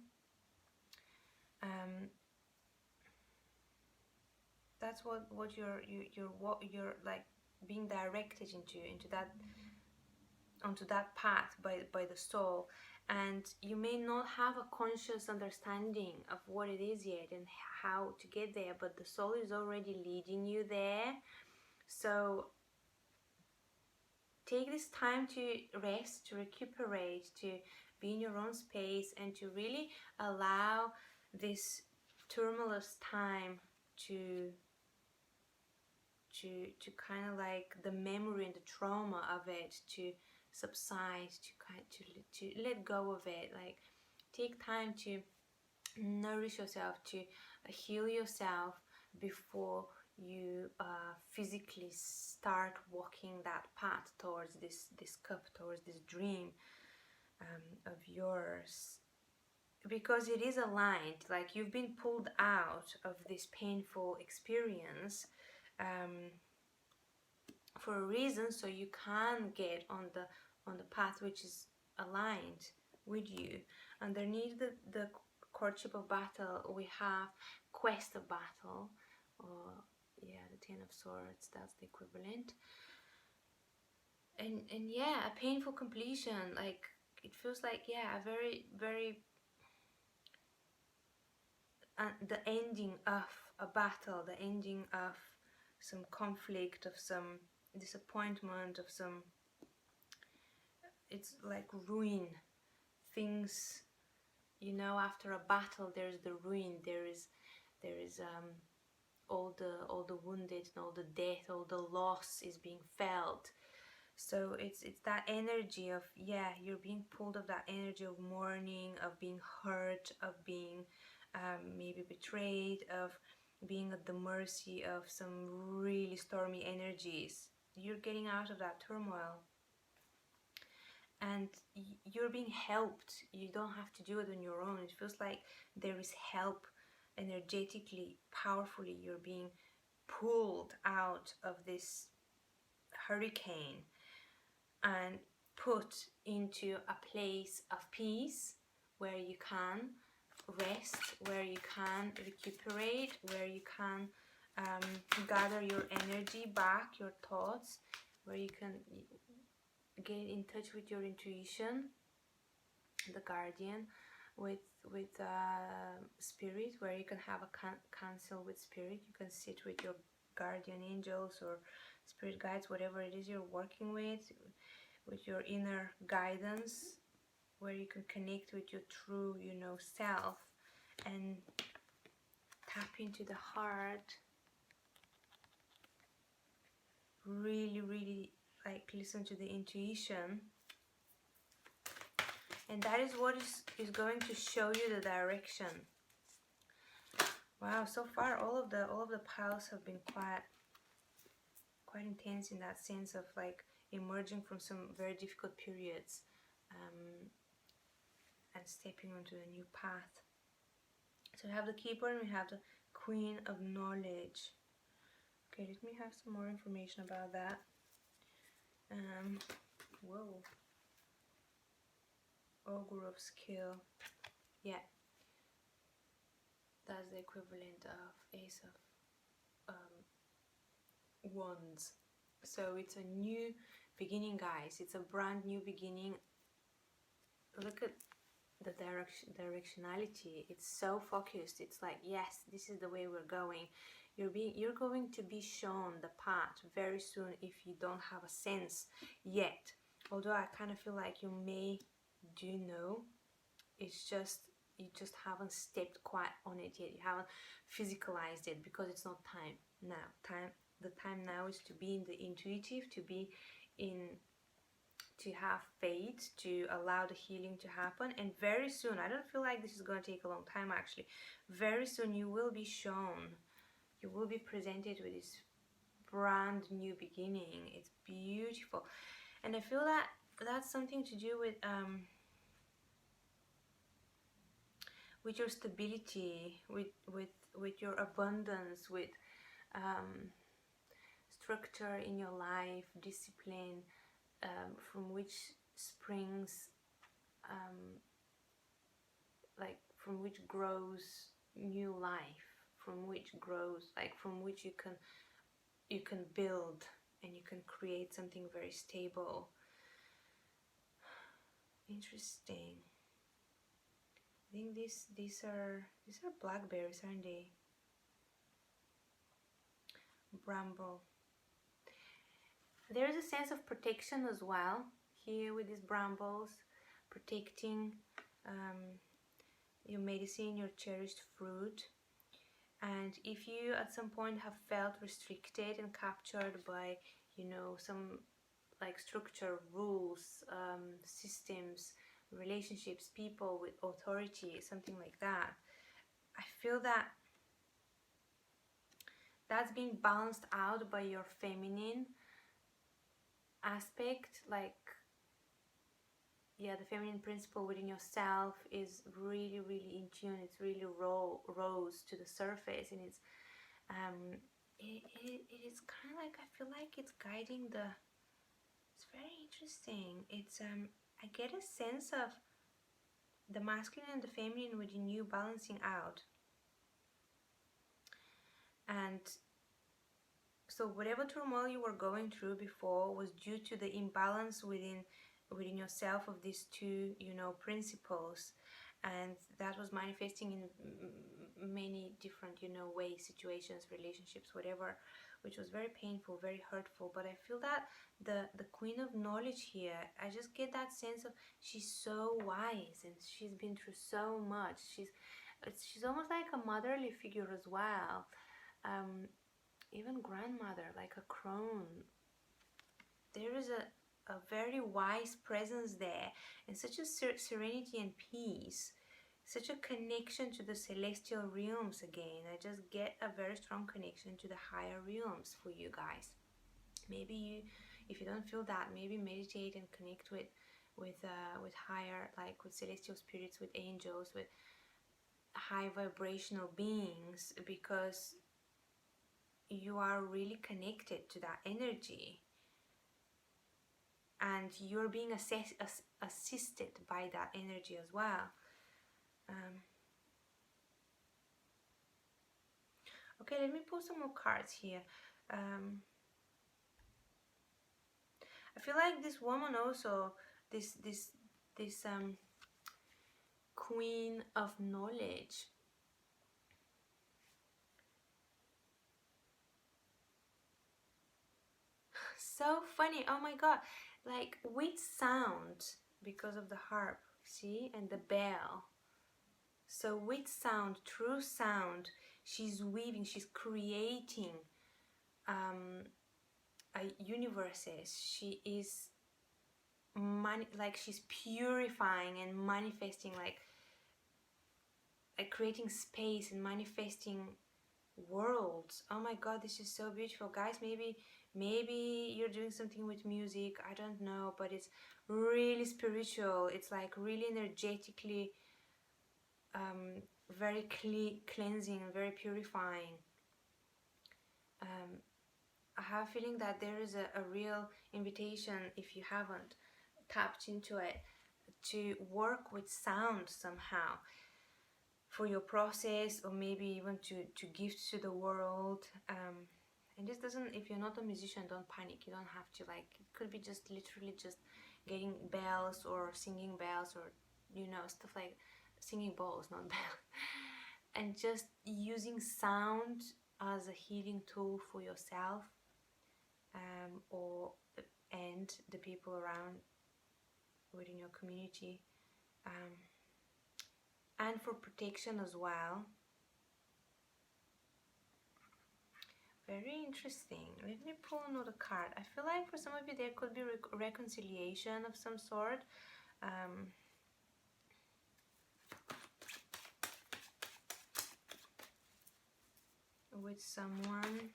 That's what you're like being directed onto that path by the Soul. And you may not have a conscious understanding of what it is yet and how to get there, but the Soul is already leading you there. So take this time to rest, to recuperate, to be in your own space, and to really allow this tumultuous time to kind of like the memory and the trauma of it to subside, to let go of it. Like, take time to nourish yourself, to heal yourself before you physically start walking that path towards this cup, towards this dream of yours. Because it is aligned, like you've been pulled out of this painful experience for a reason, so you can get on the path which is aligned with you. Underneath the courtship of battle, we have quest of battle, or yeah, the Ten of Swords. That's the equivalent. And yeah, a painful completion. Like, it feels like, yeah, a very, very the ending of a battle, the ending of some conflict, of some disappointment, of some, it's like ruin. Things, you know, after a battle there's the ruin, there is all the wounded, and all the death, all the loss is being felt. So it's that energy of, yeah, you're being pulled of that energy of mourning, of being hurt, of being maybe betrayed, of being at the mercy of some really stormy energies. You're getting out of that turmoil, and you're being helped. You don't have to do it on your own. It feels like there is help energetically, powerfully. You're being pulled out of this hurricane and put into a place of peace, where you can rest, where you can recuperate, where you can gather your energy back, your thoughts, where you can get in touch with your intuition, the guardian, with spirit, where you can have a council with spirit. You can sit with your guardian angels or spirit guides, whatever it is you're working with your inner guidance, where you can connect with your true, self, and tap into the heart. Really, really, like, listen to the intuition, and that is what is going to show you the direction. Wow, so far all of the piles have been quite intense, in that sense of like emerging from some very difficult periods and stepping onto a new path. So we have the Keeper and we have the Queen of Knowledge. Okay, let me have some more information about that. Whoa. Augur of skill. Yeah, that's the equivalent of Ace of Wands. So it's a new beginning, guys. It's a brand new beginning. Look at the directionality. It's so focused. It's like, yes, this is the way we're going. You're going to be shown the path very soon if you don't have a sense yet. Although I kind of feel like you may do know. It's just you just haven't stepped quite on it yet. You haven't physicalized it because it's not time now. The time now is to be in the intuitive, to be in, to have faith, to allow the healing to happen. And very soon, I don't feel like this is going to take a long time actually, very soon you will be shown, you will be presented with this brand new beginning. It's beautiful. And I feel that that's something to do with your stability, with your abundance, with structure in your life, discipline, from which springs, like from which grows new life, from which grows, like from which you can build and you can create something very stable. Interesting. I think these are blackberries, aren't they? Bramble. There's a sense of protection as well here with these brambles, protecting your medicine, your cherished fruit. And if you at some point have felt restricted and captured by, you know, some like structure, rules, systems, relationships, people with authority, something like that, I feel that that's being balanced out by your feminine aspect. Like, yeah, the feminine principle within yourself is really, really in tune. It's really rose to the surface, and it's it is kind of like, I feel like it's guiding the, it's very interesting. It's I get a sense of the masculine and the feminine within you balancing out. And so whatever turmoil you were going through before was due to the imbalance within yourself of these two, you know, principles. And that was manifesting in many different, you know, ways, situations, relationships, whatever, which was very painful, very hurtful. But I feel that the queen of knowledge here, I just get that sense of she's so wise and she's been through so much. She's almost like a motherly figure as well. Even grandmother, like a crone. There is a very wise presence there, and such a serenity and peace, such a connection to the celestial realms again. I just get a very strong connection to the higher realms for you guys. Maybe you, if you don't feel that, maybe meditate and connect with higher, like with celestial spirits, with angels, with high vibrational beings, because you are really connected to that energy, and you're being assisted by that energy as well. Okay, let me pull some more cards here. I feel like this woman also, this queen of knowledge, so funny, oh my god, like with sound, because of the harp, see, and the bell. So with sound, through sound, she's weaving, she's creating universes. She is like she's purifying and manifesting, like creating space and manifesting worlds. Oh my god, this is so beautiful, guys. Maybe you're doing something with music, I don't know, but it's really spiritual. It's like really energetically very cleansing and very purifying. I have a feeling that there is a real invitation, if you haven't tapped into it, to work with sound somehow for your process, or maybe even to gift to the world. And this doesn't, if you're not a musician, don't panic. You don't have to, like, it could be just literally just getting bells or singing bells, or you know, stuff like singing bowls, not bells. And just using sound as a healing tool for yourself, or and the people around within your community, and for protection as well. Very interesting. Let me pull another card. I feel like for some of you there could be reconciliation of some sort. With someone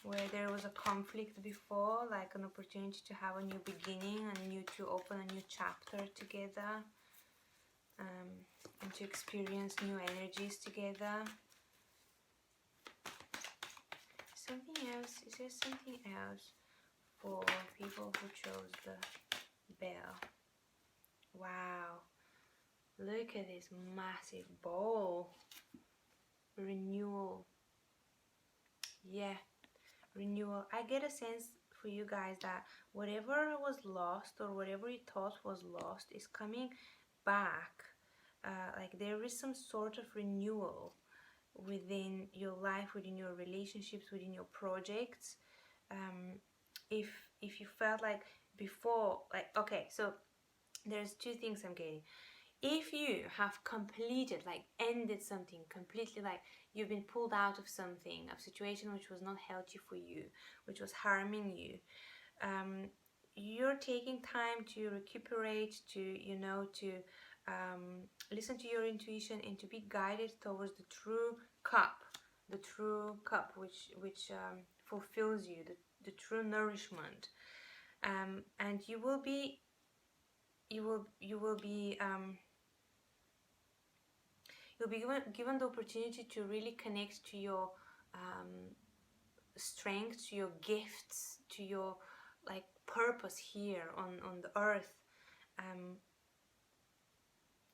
where there was a conflict before, like an opportunity to have a new beginning and to open a new chapter together, and to experience new energies together. Something else, is there something else for people who chose the bell? Wow, look at this massive bowl. Renewal. Yeah, renewal. I get a sense for you guys that whatever was lost or whatever you thought was lost is coming back. Like there is some sort of renewal within your life, within your relationships, within your projects. If you felt like before, like, okay, so there's two things I'm getting. If you have completed, like ended something completely, like you've been pulled out of something, a situation which was not healthy for you, which was harming you, you're taking time to recuperate, to, you know, to listen to your intuition and to be guided towards the true cup, which fulfills you, the true nourishment, and you will be you'll be given the opportunity to really connect to your strength, to your gifts, to your like purpose here on the earth,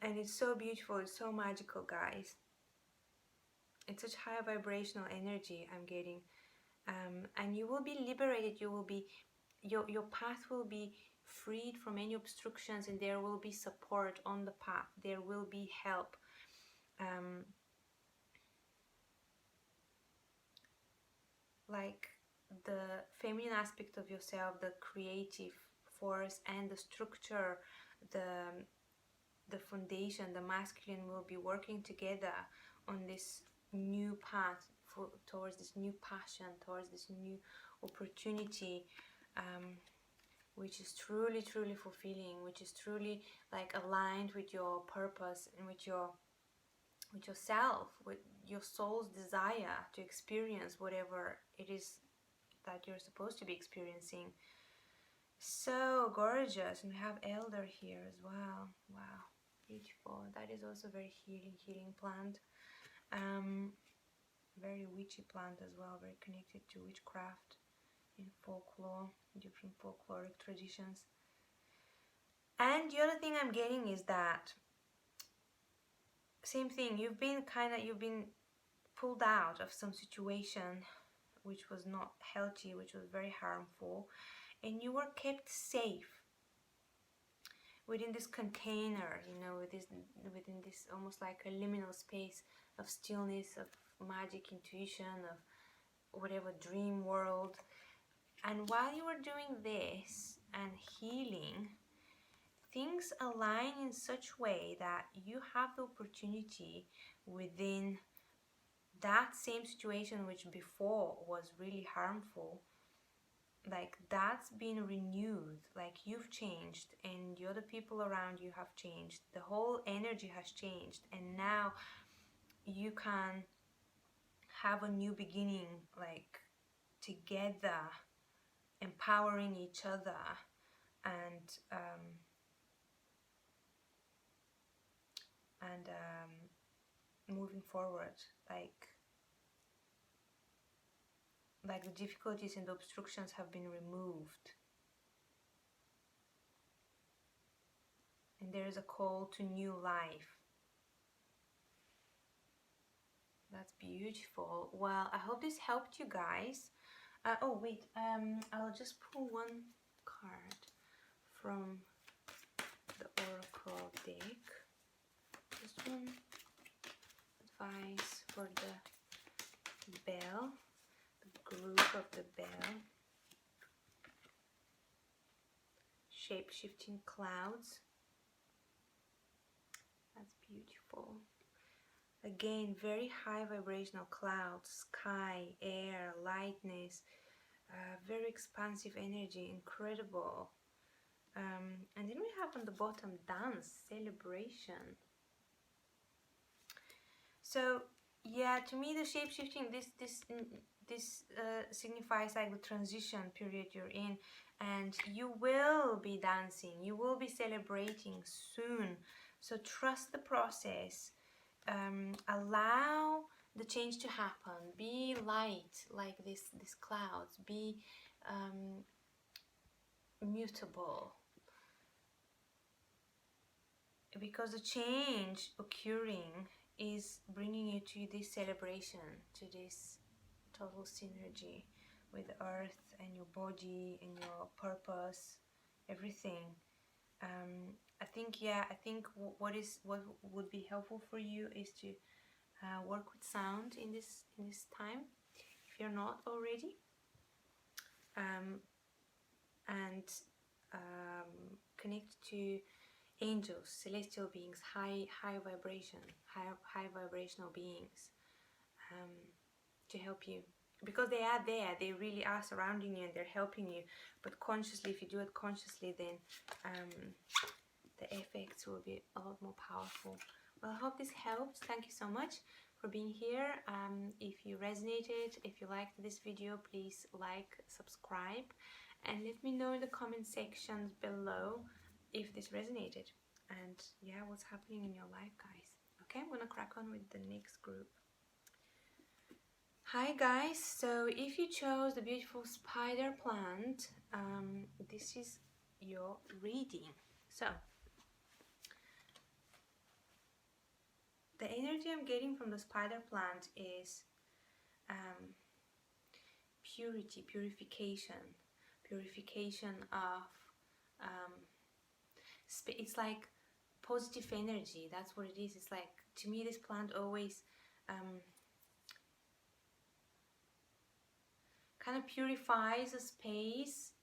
and it's so beautiful, it's so magical, guys. It's such high vibrational energy I'm getting, and you will be liberated. You will be your path will be freed from any obstructions, and there will be support on the path. There will be help. Like the feminine aspect of yourself, the creative force, and the structure, the foundation, the masculine, will be working together on this new path towards this new passion, towards this new opportunity, which is truly fulfilling, which is truly like aligned with your purpose and with yourself, with your soul's desire to experience whatever it is that you're supposed to be experiencing. So gorgeous. And we have elder here as well. Wow, beautiful. That is also very healing plant. Very witchy plant as well, very connected to witchcraft in folklore, different folkloric traditions. And the other thing I'm getting is that same thing, you've been pulled out of some situation which was not healthy, which was very harmful, and you were kept safe within this container, you know, within this almost like a liminal space of stillness, of magic intuition, of whatever dream world. And while you were doing this and healing, things align in such way that you have the opportunity within that same situation which before was really harmful, like that's been renewed, like you've changed and the other people around you have changed, the whole energy has changed, and now you can have a new beginning, like together, empowering each other, and moving forward, like the difficulties and the obstructions have been removed. and there is a call to new life. That's beautiful. Well, I hope this helped you guys. Oh wait, I'll just pull one card from the Oracle deck. Just one advice for the bell, the group of the bell. Shape-shifting clouds. That's beautiful. Again, very high vibrational clouds, sky, air, lightness, very expansive energy, incredible. And then we have on the bottom dance, celebration. So yeah, to me the shape-shifting, this signifies like the transition period you're in, and you will be dancing, you will be celebrating soon. So trust the process. Allow the change to happen. Be light like these clouds. Be mutable, because the change occurring is bringing you to this celebration, to this total synergy with the earth and your body and your purpose, everything. I think what would be helpful for you is to work with sound in this time, if you're not already, and connect to angels, celestial beings, high vibrational beings, to help you, because they are there, they really are surrounding you and they're helping you. But consciously, if you do it consciously, then the effects will be a lot more powerful. Well, I hope this helped. Thank you so much for being here. If you resonated, if you liked this video, please like, subscribe, and let me know in the comment sections below if this resonated, and yeah, what's happening in your life, guys. Okay, I'm gonna crack on with the next group. Hi guys, so if you chose the beautiful spider plant, this is your reading. So the energy I'm getting from the spider plant is purity, purification of it's like positive energy. That's what it is. It's like, to me, this plant always kind of purifies a space,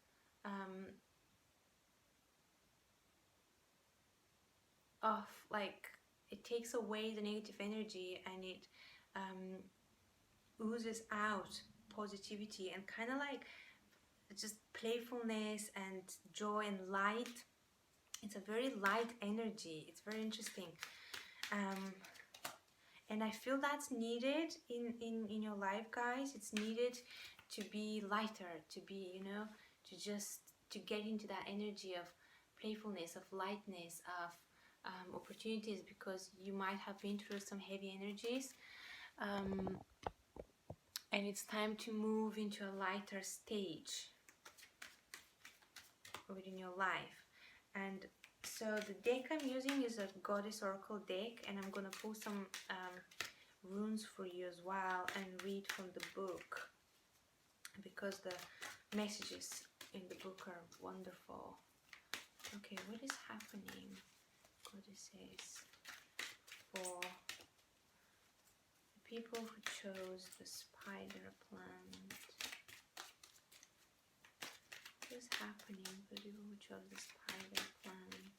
of like, it takes away the negative energy, and it oozes out positivity and kind of like just playfulness and joy and light. It's a very light energy. It's very interesting, and I feel that's needed in your life, guys. It's needed to be lighter, to be, you know, to get into that energy of playfulness, of lightness, of opportunities, because you might have been through some heavy energies, and it's time to move into a lighter stage within your life. And so the deck I'm using is a Goddess Oracle deck, and I'm gonna pull some runes for you as well and read from the book, because the messages in the book are wonderful. Okay, what is happening, Goddesses, for the people who chose the spider plant? What is happening for the people who chose the spider plant?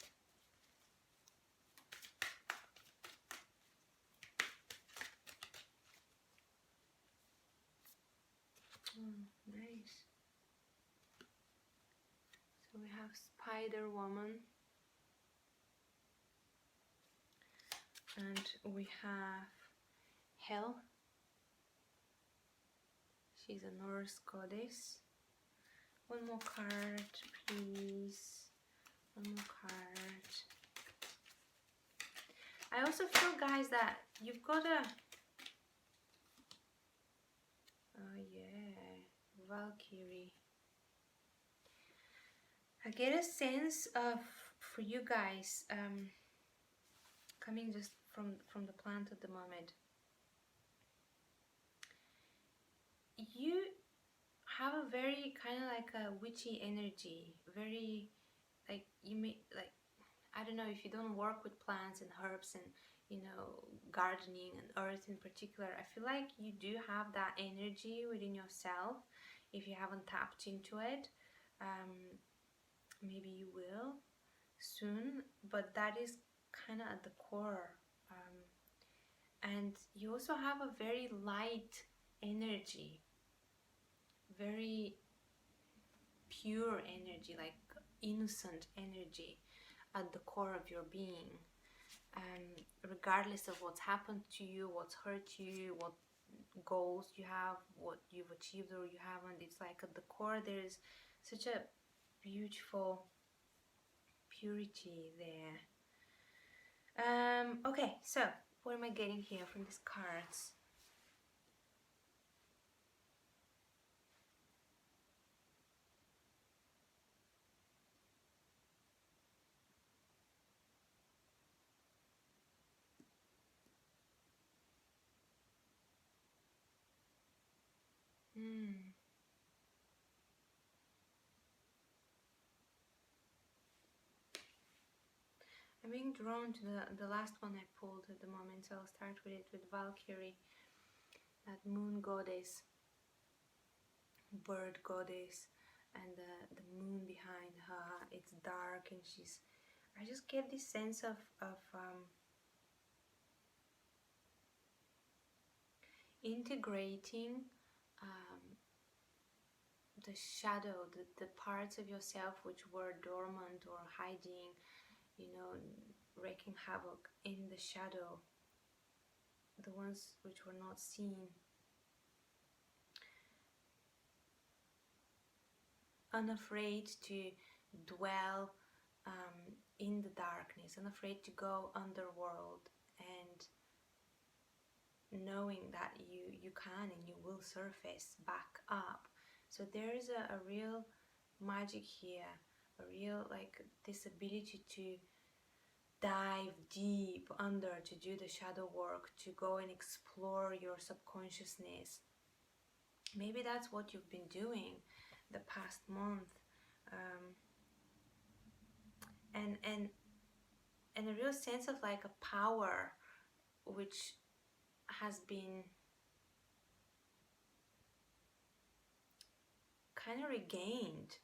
Nice. So we have Spider Woman, and we have Hel. She's a Norse goddess. One more card, please. One more card. I also feel, guys, that you've got a... Oh yeah, Valkyrie. I get a sense of for you guys, coming just from the plant at the moment, you have a very kind of like a witchy energy, very like you may like, I don't know, if you don't work with plants and herbs and, you know, gardening and earth in particular, I feel like you do have that energy within yourself. If you haven't tapped into it, maybe you will soon, but that is kind of at the core. And you also have a very light energy, very pure energy, like innocent energy at the core of your being. Regardless of what's happened to you, what's hurt you, what goals you have, what you've achieved or you haven't, it's like at the core there's such a beautiful purity there. Okay, so what am I getting here from these cards? I'm being drawn to the last one I pulled at the moment, so I'll start with it, with Valkyrie, that moon goddess, bird goddess, and the moon behind her. It's dark and she's, I just get this sense of integrating the shadow, the parts of yourself which were dormant or hiding, you know, wreaking havoc in the shadow, the ones which were not seen, unafraid to dwell in the darkness, unafraid to go underworld, and knowing that you can and you will surface back up. So there is a real magic here, a real like this ability to dive deep under, to do the shadow work, to go and explore your subconsciousness. Maybe that's what you've been doing the past month, and a real sense of like a power which has been kind of regained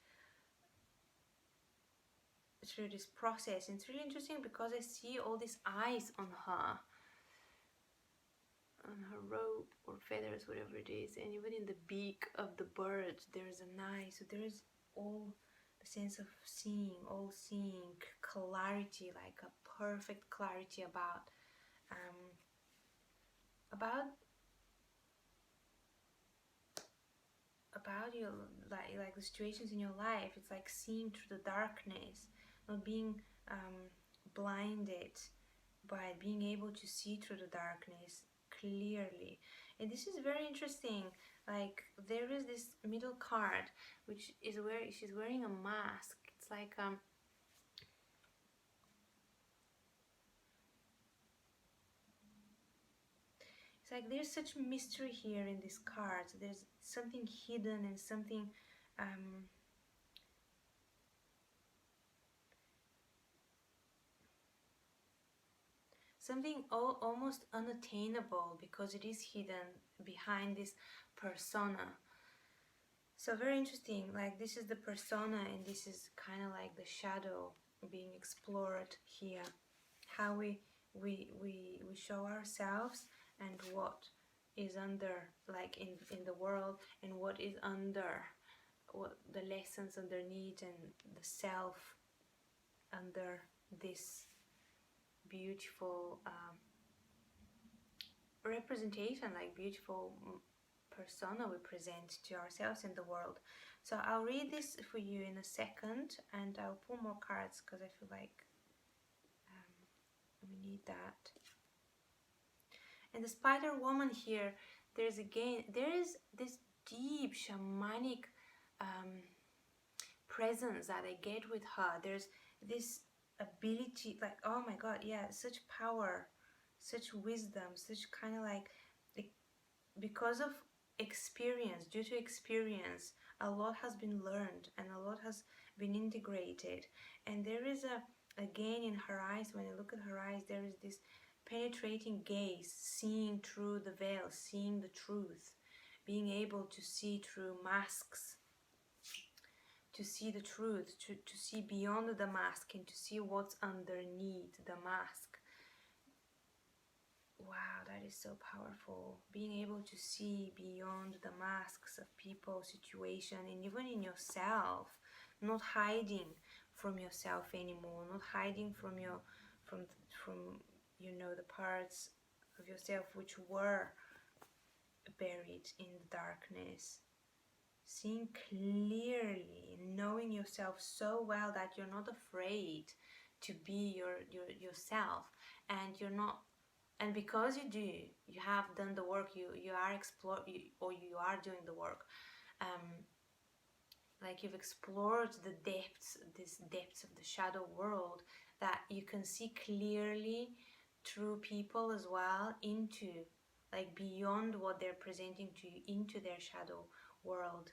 through this process. And it's really interesting because I see all these eyes on her robe or feathers, whatever it is, and even in the beak of the bird there's an eye. So there is all the sense of seeing, all seeing, clarity, like a perfect clarity about your like the situations in your life. It's like seeing through the darkness, not being blinded, by being able to see through the darkness clearly. And this is very interesting. Like there is this middle card which is where she's wearing a mask. It's like it's like there's such mystery here in these cards. There's something hidden and something something almost unattainable, because it is hidden behind this persona. So very interesting. Like this is the persona and this is kind of like the shadow being explored here. How we show ourselves and what is under, like in the world, and what is under, what the lessons underneath, and the self under this beautiful representation, like beautiful persona we present to ourselves in the world. So I'll read this for you in a second, and I'll pull more cards because I feel like we need that. And the Spider Woman here, there is this deep shamanic presence that I get with her. There's this ability, like, oh my god, yeah, such power, such wisdom, such kind of like, because of experience, due to experience, a lot has been learned and a lot has been integrated. And there is again in her eyes, when I look at her eyes, there is this penetrating gaze, seeing through the veil, seeing the truth, being able to see through masks, to see the truth, to see beyond the mask and to see what's underneath the mask. Wow, that is so powerful. Being able to see beyond the masks of people, situation, and even in yourself, not hiding from yourself anymore, not hiding from your, from you know, the parts of yourself which were buried in the darkness. Seeing clearly, knowing yourself so well that you're not afraid to be yourself, and you're not, and because you do, you have done the work, you are or you are doing the work, like you've explored the depths, these depths of the shadow world, that you can see clearly through people as well, into, like, beyond what they're presenting to you, into their shadow world,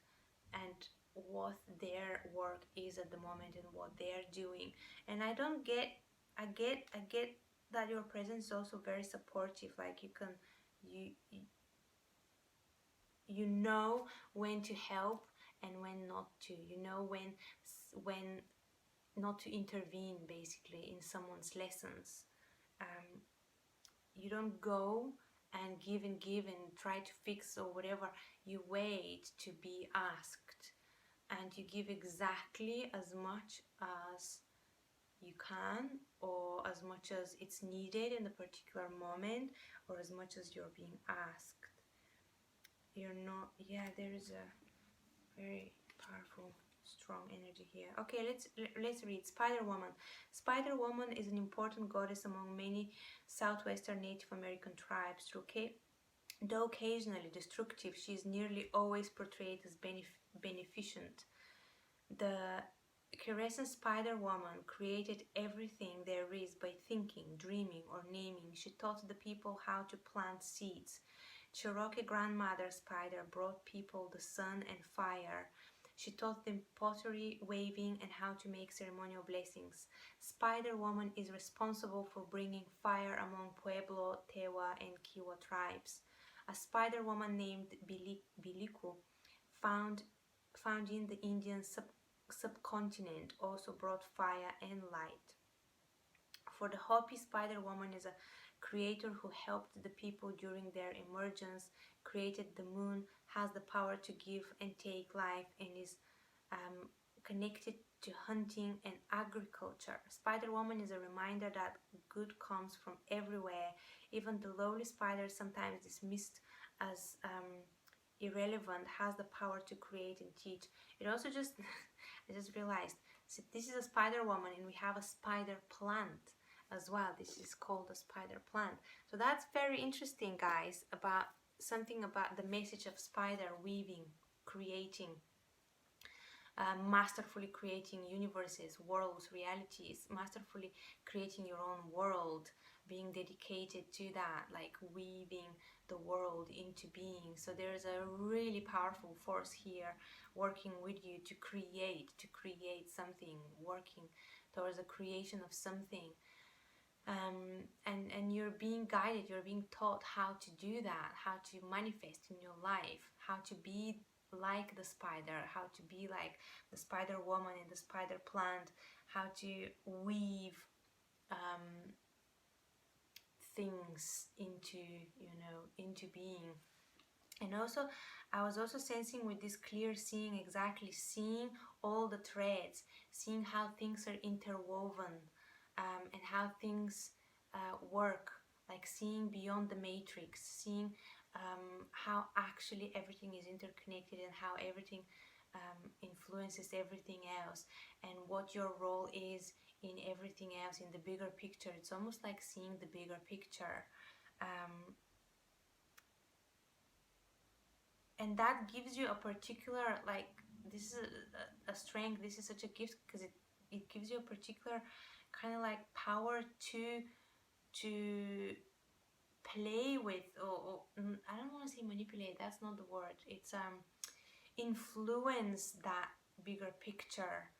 and what their work is at the moment and what they're doing. And I get that your presence is also very supportive. Like, you know when to help and when not to. You know when not to intervene, basically, in someone's lessons. You don't go and give and try to fix or whatever. You wait to be asked, and you give exactly as much as you can, or as much as it's needed in the particular moment, or as much as you're being asked. You're not, yeah, there is a very powerful, strong energy here. Okay, let's read Spider Woman. Spider Woman is an important goddess among many southwestern Native American tribes. Though occasionally destructive, she is nearly always portrayed as beneficent. The Keresan Spider Woman created everything there is by thinking, dreaming, or naming. She taught the people how to plant seeds. Cherokee grandmother spider brought people the sun and fire. She taught them pottery, weaving, and how to make ceremonial blessings. Spider Woman is responsible for bringing fire among Pueblo, Tewa, and Kiowa tribes. A spider woman named Biliku, found in the Indian subcontinent, also brought fire and light. For the Hopi, Spider Woman is a creator who helped the people during their emergence, created the moon, has the power to give and take life, and is connected to hunting and agriculture. Spider Woman is a reminder that good comes from everywhere. Even the lowly spider, sometimes dismissed as irrelevant, has the power to create and teach. It also just, I just realized, so this is a Spider Woman, and we have a spider plant as well. This is called a spider plant. So that's very interesting, guys, about something about the message of spider weaving, creating, masterfully creating universes, worlds, realities, masterfully creating your own world, being dedicated to that, like weaving the world into being. So there's a really powerful force here working with you to create something, working towards the creation of something. And you're being guided, you're being taught how to do that, how to manifest in your life, how to be like the spider, how to be like the Spider Woman and the spider plant, how to weave things into, into being. And also, I was also sensing with this clear seeing, exactly seeing all the threads, seeing how things are interwoven, and how things work, like seeing beyond the matrix, seeing how actually everything is interconnected and how everything influences everything else, and what your role is in everything else, in the bigger picture. It's almost like seeing the bigger picture. And that gives you a particular, like, this is a strength, this is such a gift, because it gives you a particular kind of like power to play with, or I don't want to say manipulate, that's not the word, it's influence that bigger picture.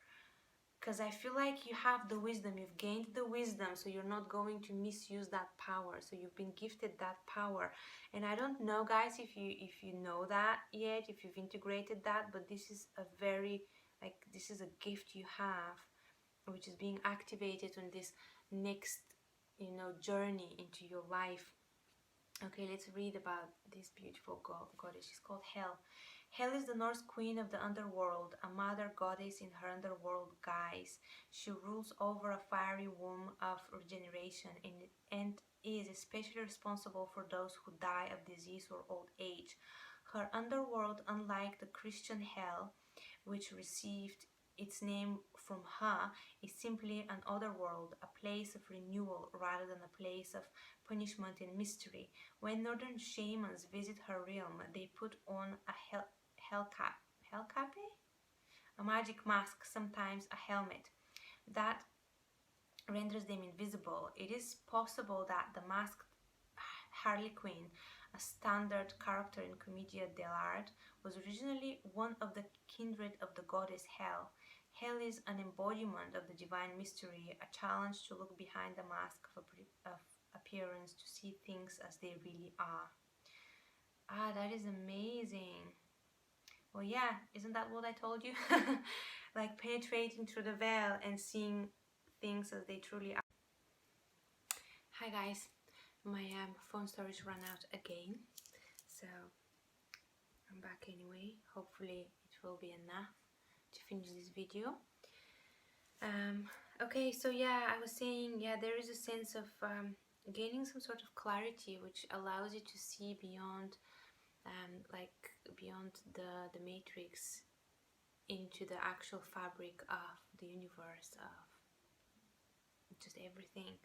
Because I feel like you have the wisdom, you've gained the wisdom, so you're not going to misuse that power. So you've been gifted that power. And I don't know, guys, if you know that yet, if you've integrated that, but this is a very, like, this is a gift you have, which is being activated on this next, you know, journey into your life. Okay, let's read about this beautiful goddess. She's called Hel. Hel is the Norse queen of the underworld, a mother goddess in her underworld guise. She rules over a fiery womb of regeneration and is especially responsible for those who die of disease or old age. Her underworld, unlike the Christian Hell, which received its name from her, is simply an other world, a place of renewal rather than a place of punishment and mystery. When northern shamans visit her realm, they put on a hellcape, a magic mask, sometimes a helmet, that renders them invisible. It is possible that the masked Harlequin, a standard character in Commedia dell'arte, was originally one of the kindred of the goddess Hel. Hel is an embodiment of the divine mystery, a challenge to look behind the mask of appearance, to see things as they really are. Ah, that is amazing. Well, yeah, isn't that what I told you? Like penetrating through the veil and seeing things as they truly are. Hi guys, my phone storage ran out again, so I'm back anyway. Hopefully it will be enough to finish this video. Okay, so yeah, I was saying, yeah, there is a sense of gaining some sort of clarity which allows you to see beyond like beyond the matrix into the actual fabric of the universe, of just everything,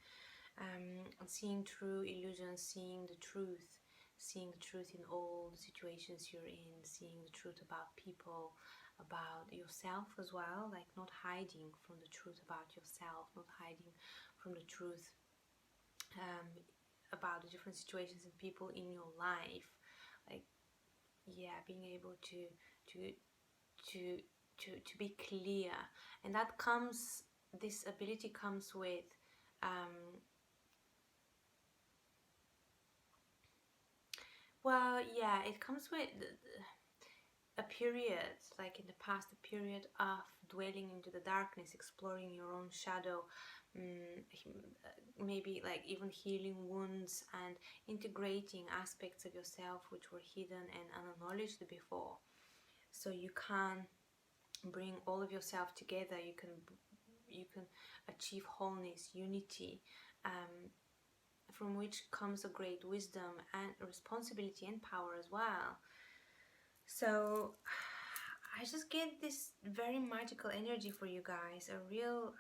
and seeing through illusions, seeing the truth in all the situations you're in, seeing the truth about people, about yourself as well, like not hiding from the truth about yourself, not hiding from the truth about the different situations and people in your life, like, yeah, being able to be clear. And that comes, this ability comes with well, yeah, it comes with a period, like in the past, a period of dwelling into the darkness, exploring your own shadow, maybe like even healing wounds and integrating aspects of yourself which were hidden and unacknowledged before. So you can bring all of yourself together, you can achieve wholeness, unity, from which comes a great wisdom and responsibility and power as well. So I just get this very magical energy for you guys, a real,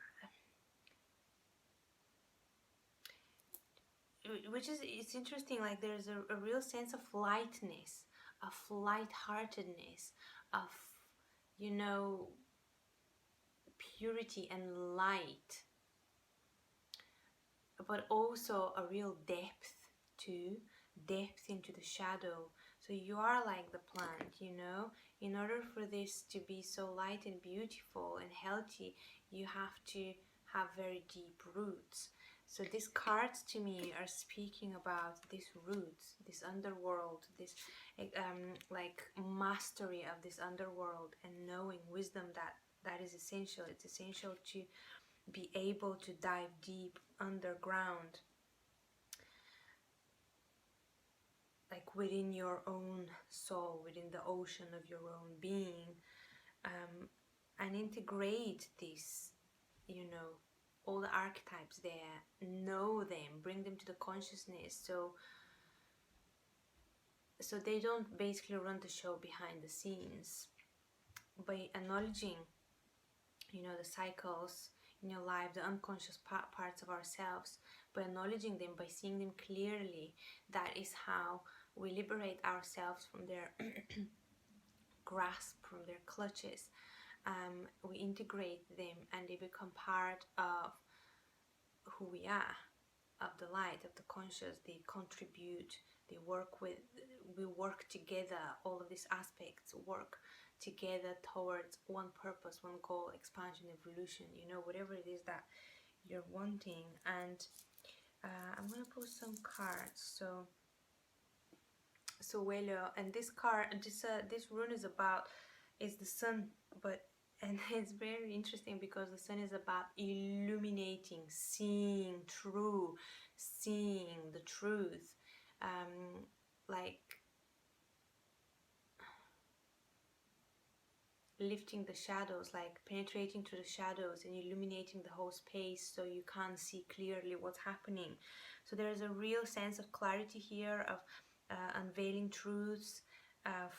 which is, it's interesting, like there's a real sense of lightness, of lightheartedness, of, you know, purity and light, but also a real depth too, depth into the shadow. So you are like the plant, you know. In order for this to be so light and beautiful and healthy, you have to have very deep roots. So these cards to me are speaking about these roots, this underworld, this like mastery of this underworld, and knowing wisdom that is essential. It's essential to be able to dive deep underground, like within your own soul, within the ocean of your own being, and integrate this, you know, all the archetypes there, know them, bring them to the consciousness, so they don't basically run the show behind the scenes. By acknowledging, you know, the cycles in your life, the unconscious parts of ourselves, by acknowledging them, by seeing them clearly, that is how we liberate ourselves from their grasp, from their clutches. We integrate them and they become part of who we are, of the light, of the conscious. They contribute, they work with, we work together. All of these aspects work together towards one purpose, one goal: expansion, evolution, you know, whatever it is that you're wanting. And I'm gonna pull some cards. So Welo, and this card, this rune is about, is the sun, but and it's very interesting because the sun is about illuminating, seeing true, seeing the truth, like lifting the shadows, like penetrating to the shadows and illuminating the whole space so you can't see clearly what's happening. So there is a real sense of clarity here, of unveiling truths, of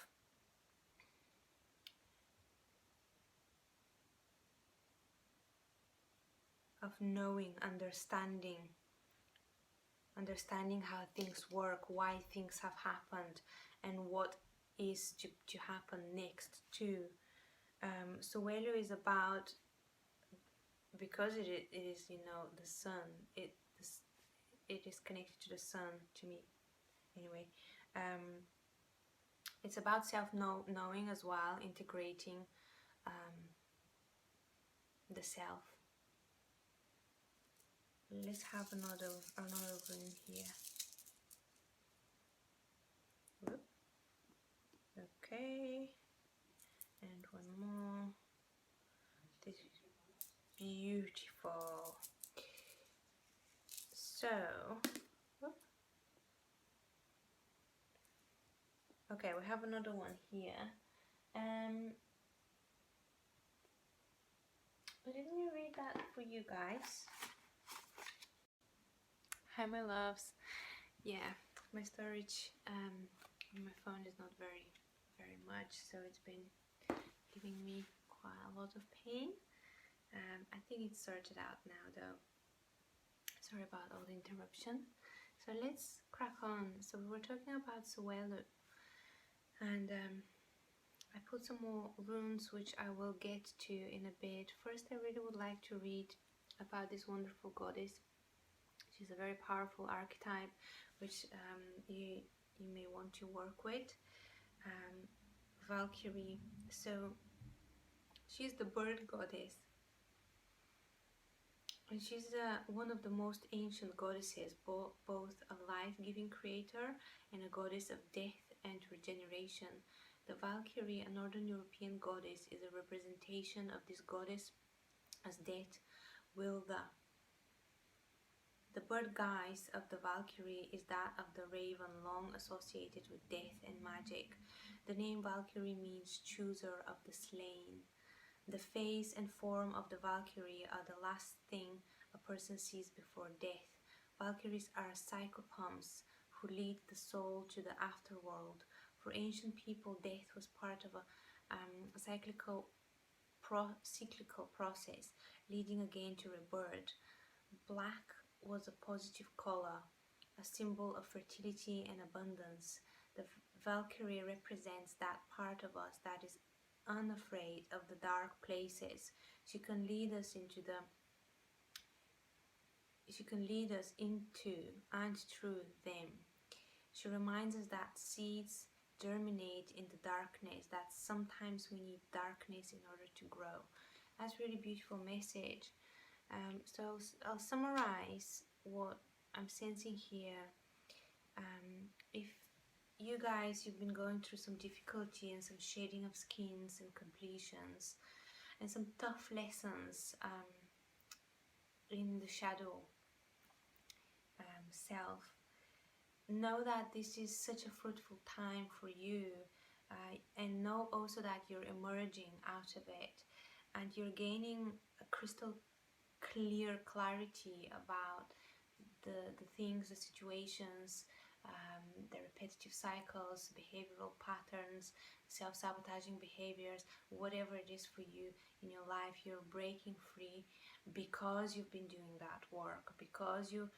knowing, understanding how things work, why things have happened, and what is to happen next too. So Welu is about, because it is, you know, the sun, it is connected to the sun to me anyway. It's about self-knowing as well, integrating the self. Let's have another rune here. Whoop. Okay, and one more. This is beautiful. So, whoop. Okay, we have another one here. Let me read that for you guys. Hi my loves. Yeah, my storage on my phone is not very much, so it's been giving me quite a lot of pain. I think it's sorted out now though. Sorry about all the interruption. So let's crack on. So we were talking about Suelu, and I put some more runes which I will get to in a bit. First, I really would like to read about this wonderful goddess. She's a very powerful archetype which you may want to work with. Valkyrie. So she's the bird goddess, and she's one of the most ancient goddesses, both a life-giving creator and a goddess of death and regeneration. The Valkyrie, a Northern European goddess, is a representation of this goddess as death, Wilda. The bird guise of the Valkyrie is that of the raven, long associated with death and magic. The name Valkyrie means chooser of the slain. The face and form of the Valkyrie are the last thing a person sees before death. Valkyries are psychopomps who lead the soul to the afterworld. For ancient people, death was part of a cyclical process, leading again to rebirth. Black was a positive color, a symbol of fertility and abundance. The Valkyrie represents that part of us that is unafraid of the dark places. She can lead us into and through them. She reminds us that seeds germinate in the darkness, that sometimes we need darkness in order to grow. That's a really beautiful message. So I'll summarize what I'm sensing here. If you guys, you've been going through some difficulty and some shedding of skins and completions and some tough lessons in the shadow self, know that this is such a fruitful time for you, and know also that you're emerging out of it and you're gaining a crystal clear clarity about the things, the situations, the repetitive cycles, behavioral patterns, self-sabotaging behaviors, whatever it is for you in your life. You're breaking free because you've been doing that work, because you've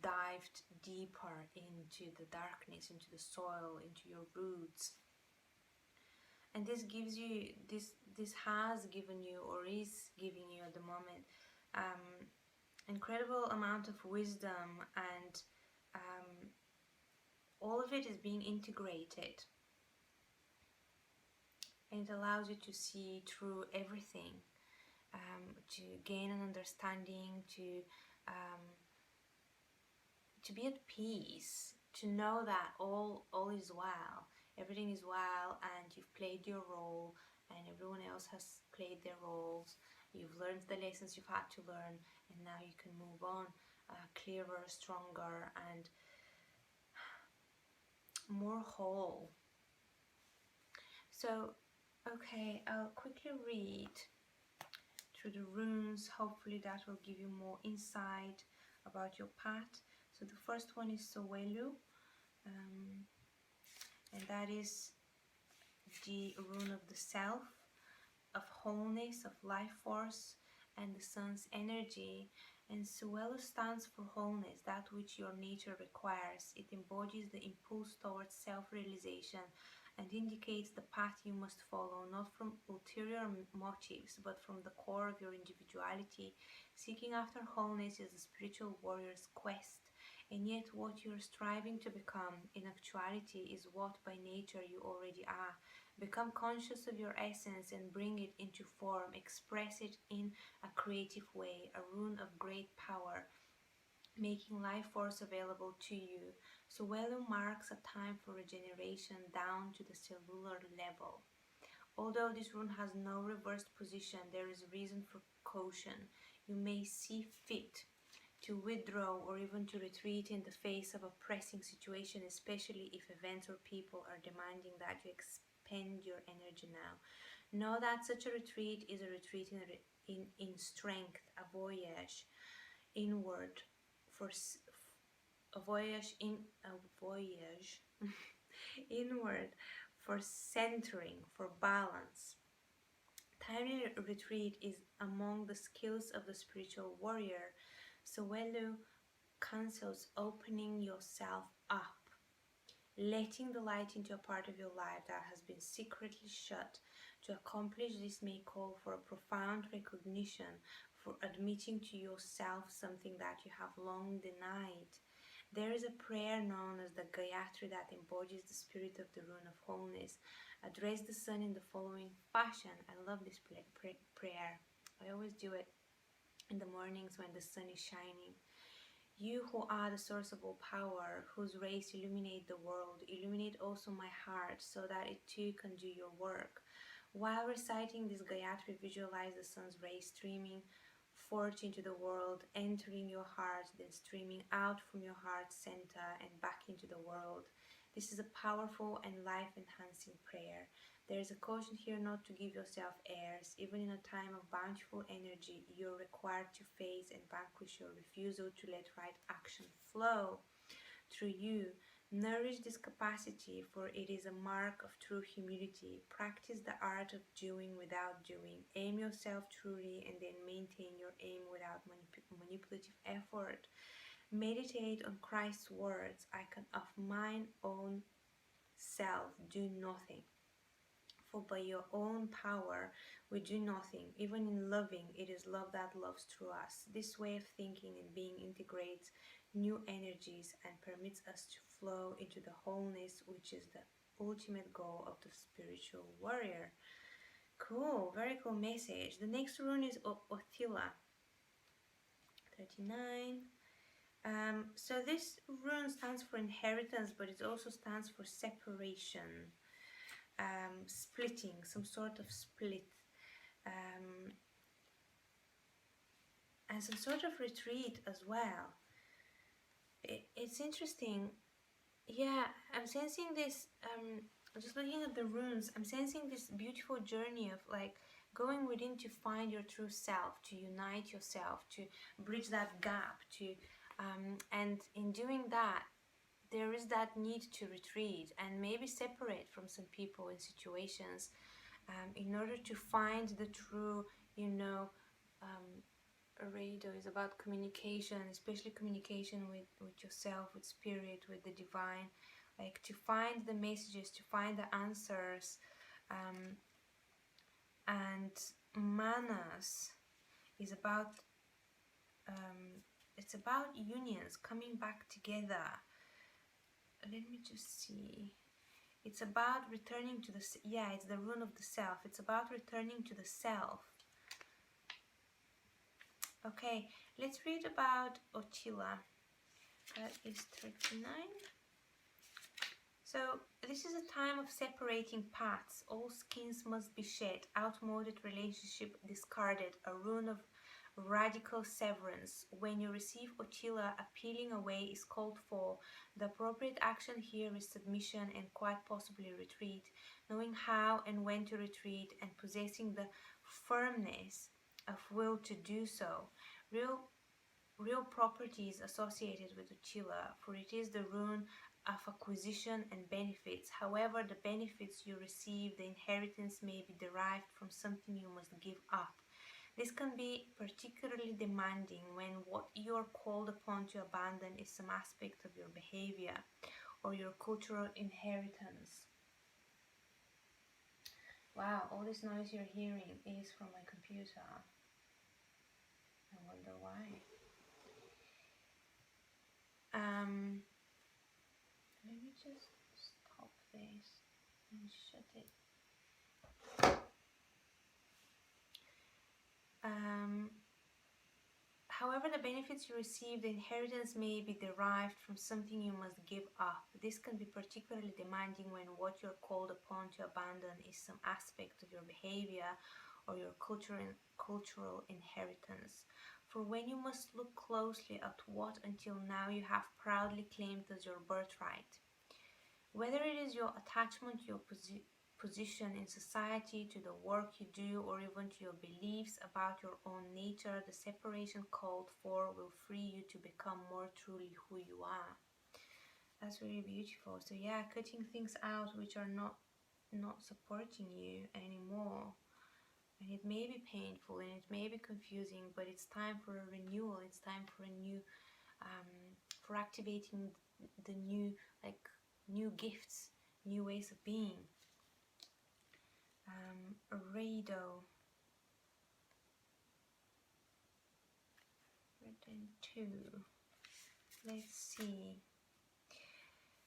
dived deeper into the darkness, into the soil, into your roots. And this gives you, this has given you, or is giving you at the moment, incredible amount of wisdom, and all of it is being integrated, and it allows you to see through everything, to gain an understanding, to be at peace, to know that all is well, everything is well, and you've played your role, and everyone else has played their roles. You've learned the lessons you've had to learn, and now you can move on, clearer, stronger, and more whole. So, okay, I'll quickly read through the runes. Hopefully that will give you more insight about your path. So the first one is Sowelu, and that is the rune of the self, of wholeness, of life force, and the sun's energy. And Sowelu stands for wholeness, that which your nature requires. It embodies the impulse towards self-realization and indicates the path you must follow, not from ulterior motives, but from the core of your individuality. Seeking after wholeness is a spiritual warrior's quest, and yet what you're striving to become in actuality is what by nature you already are. Become conscious of your essence and bring it into form. Express it in a creative way, a rune of great power, making life force available to you. Sowelu marks a time for regeneration down to the cellular level. Although this rune has no reversed position, there is reason for caution. You may see fit to withdraw or even to retreat in the face of a pressing situation, especially if events or people are demanding that you expend your energy now. Know that such a retreat is a retreat in strength, a voyage inward, for a voyage inward, for centering, for balance. Timely retreat is among the skills of the spiritual warrior. Sowelu counsels opening yourself up, letting the light into a part of your life that has been secretly shut. To accomplish this may call for a profound recognition, for admitting to yourself something that you have long denied. There is a prayer known as the Gayatri that embodies the spirit of the rune of wholeness. Address the sun in the following fashion. I love this prayer. I always do it in the mornings when the sun is shining. You who are the source of all power, whose rays illuminate the world, illuminate also my heart so that it too can do your work. While reciting this Gayatri, visualize the sun's rays streaming forth into the world, entering your heart, then streaming out from your heart center and back into the world. This is a powerful and life-enhancing prayer. There is a caution here not to give yourself airs. Even in a time of bountiful energy, you're required to face and vanquish your refusal to let right action flow through you. Nourish this capacity, for it is a mark of true humility. Practice the art of doing without doing. Aim yourself truly and then maintain your aim without manipulative effort. Meditate on Christ's words, I can of mine own self do nothing. For by your own power we do nothing. Even in loving, it is love that loves through us. This way of thinking and being integrates new energies and permits us to flow into the wholeness, which is the ultimate goal of the spiritual warrior. Cool, very cool message. The next rune is Othila. 39. So this rune stands for inheritance, but it also stands for separation, splitting, some sort of split, and some sort of retreat as well. It's interesting. Yeah, I'm sensing this, just looking at the runes, I'm sensing this beautiful journey of like going within to find your true self, to unite yourself, to bridge that gap, and in doing that, there is that need to retreat and maybe separate from some people and situations, in order to find the true, Redo is about communication, especially communication with yourself, with spirit, with the divine, like to find the messages, to find the answers. And Manas is about it's about unions coming back together. Let me just see. It's about returning to the, yeah, it's the rune of the self. It's about returning to the self. Okay, let's read about Otila. That is 39. So this is a time of separating paths. All skins must be shed. Outmoded relationship discarded. A rune of radical severance. When you receive Otila, a peeling away is called for. The appropriate action here is submission and quite possibly retreat. Knowing how and when to retreat and possessing the firmness of will to do so. Real properties associated with Otila, for it is the rune of acquisition and benefits. However, the benefits you receive, the inheritance may be derived from something you must give up. This can be particularly demanding when what you are called upon to abandon is some aspect of your behavior or your cultural inheritance. Wow, all this noise you're hearing is from my computer. I wonder why. Let me just stop this and shut it. However, the benefits you receive, the inheritance may be derived from something you must give up. This can be particularly demanding when what you're called upon to abandon is some aspect of your behavior or your cultural inheritance. For when you must look closely at what until now you have proudly claimed as your birthright. Whether it is your attachment to your position in society, to the work you do, or even to your beliefs about your own nature, the separation called for will free you to become more truly who you are. That's really beautiful. So yeah, cutting things out which are not supporting you anymore. And it may be painful and it may be confusing, but it's time for a renewal. It's time for a new, for activating the new, like new gifts, new ways of being. Rado. Written 2. Let's see.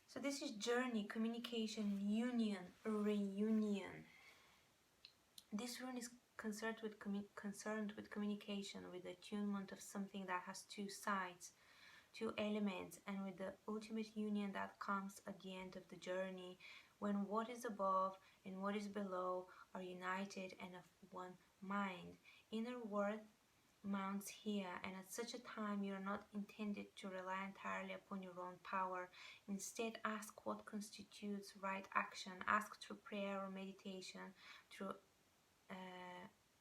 So this is journey, communication, union, reunion. This rune is concerned with communication, with the attunement of something that has two sides, two elements, and with the ultimate union that comes at the end of the journey, when what is above and what is below are united and of one mind. Inner worth mounts here, and at such a time you are not intended to rely entirely upon your own power. Instead, ask what constitutes right action. Ask through prayer or meditation, through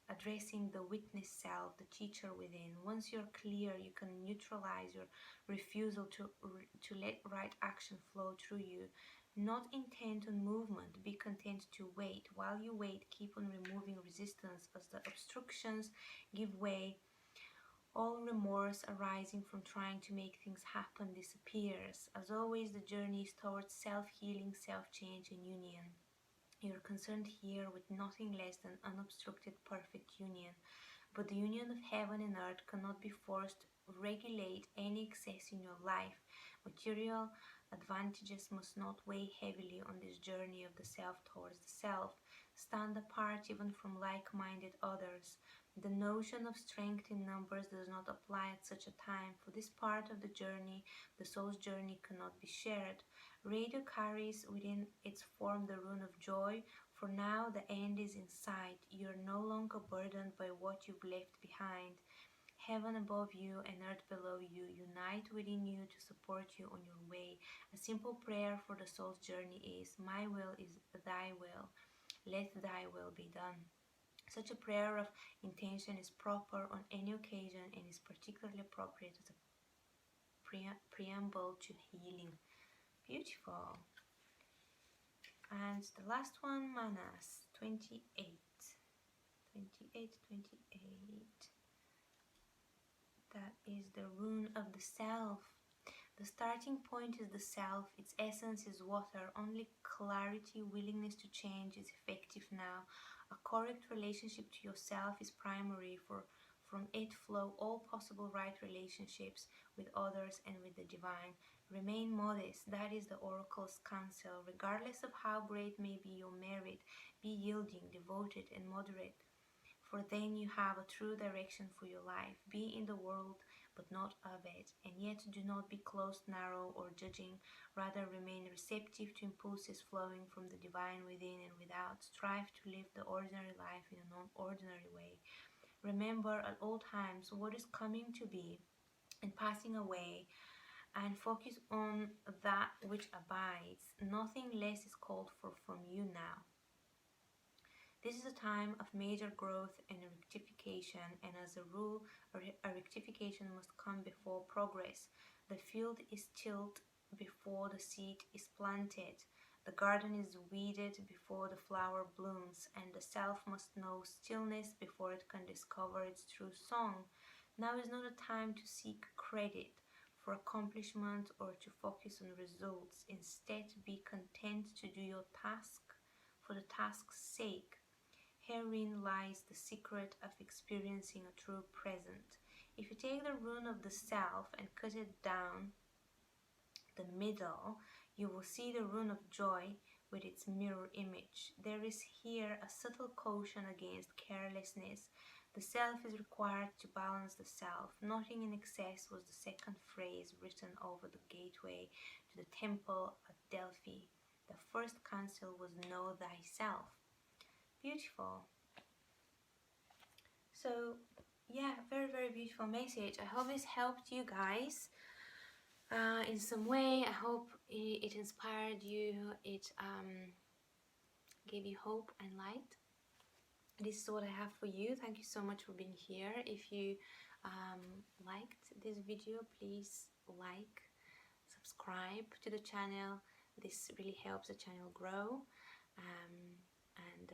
addressing the witness self, the teacher within. Once you're clear, you can neutralize your refusal to let right action flow through you. Not intent on movement, be content to wait. While you wait, keep on removing resistance. As the obstructions give way, all remorse arising from trying to make things happen disappears. As always, the journey is towards self-healing, self-change, and union. You're concerned here with nothing less than unobstructed perfect union, but the union of heaven and earth cannot be forced. Regulate any excess in your life. Material advantages must not weigh heavily on this journey of the self towards the self. Stand apart even from like-minded others. The notion of strength in numbers does not apply at such a time. For this part of the journey, the soul's journey cannot be shared. Radio carries within its form the rune of joy. For now, the end is in sight. You are no longer burdened by what you've left behind. Heaven above you and earth below you unite within you to support you on your way. A simple prayer for the soul's journey is, my will is thy will. Let thy will be done. Such a prayer of intention is proper on any occasion and is particularly appropriate as a preamble to healing. Beautiful. And the last one, Manas, 28. 28. That is the rune of the self. The starting point is the self. Its essence is water. Only clarity, willingness to change is effective now. A correct relationship to yourself is primary, for From it flow all possible right relationships with others and with the divine. Remain modest, that is the oracle's counsel. Regardless of how great may be your merit, be yielding, devoted, and moderate, for then you have a true direction for your life. Be in the world, but not of it, and yet do not be closed, narrow, or judging. Rather, remain receptive to impulses flowing from the divine within and without. Strive to live the ordinary life in a non-ordinary way. Remember at all times what is coming to be and passing away, and focus on that which abides. Nothing less is called for from you now. This is a time of major growth and rectification, and as a rule, a rectification must come before progress. The field is tilled before the seed is planted. The garden is weeded before the flower blooms, and the self must know stillness before it can discover its true song. Now is not a time to seek credit for accomplishment or to focus on results. Instead, be content to do your task for the task's sake. Herein lies the secret of experiencing a true present. If you take the rune of the self and cut it down the middle, you will see the rune of joy with its mirror image. There is here a subtle caution against carelessness. The self is required to balance the self. Nothing in excess was the second phrase written over the gateway to the temple at Delphi. The first counsel was know thyself. Beautiful. So yeah, very, very beautiful message. I hope this helped you guys in some way. I hope it inspired you, it gave you hope and light. This is what I have for you. Thank you so much for being here. If you liked this video, please like, subscribe to the channel. This really helps the channel grow, and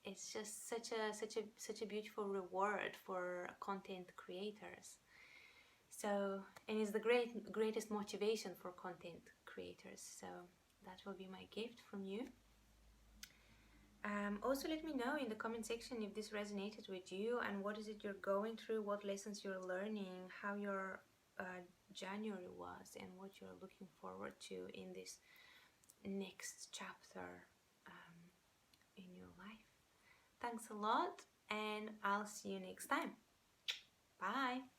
it's just such a beautiful reward for content creators. So, and it's the greatest motivation for content creators. So that will be my gift from you. Also, let me know in the comment section if this resonated with you, and what is it you're going through, what lessons you're learning, how your January was, and what you're looking forward to in this next chapter in your life. Thanks a lot, and I'll see you next time. Bye.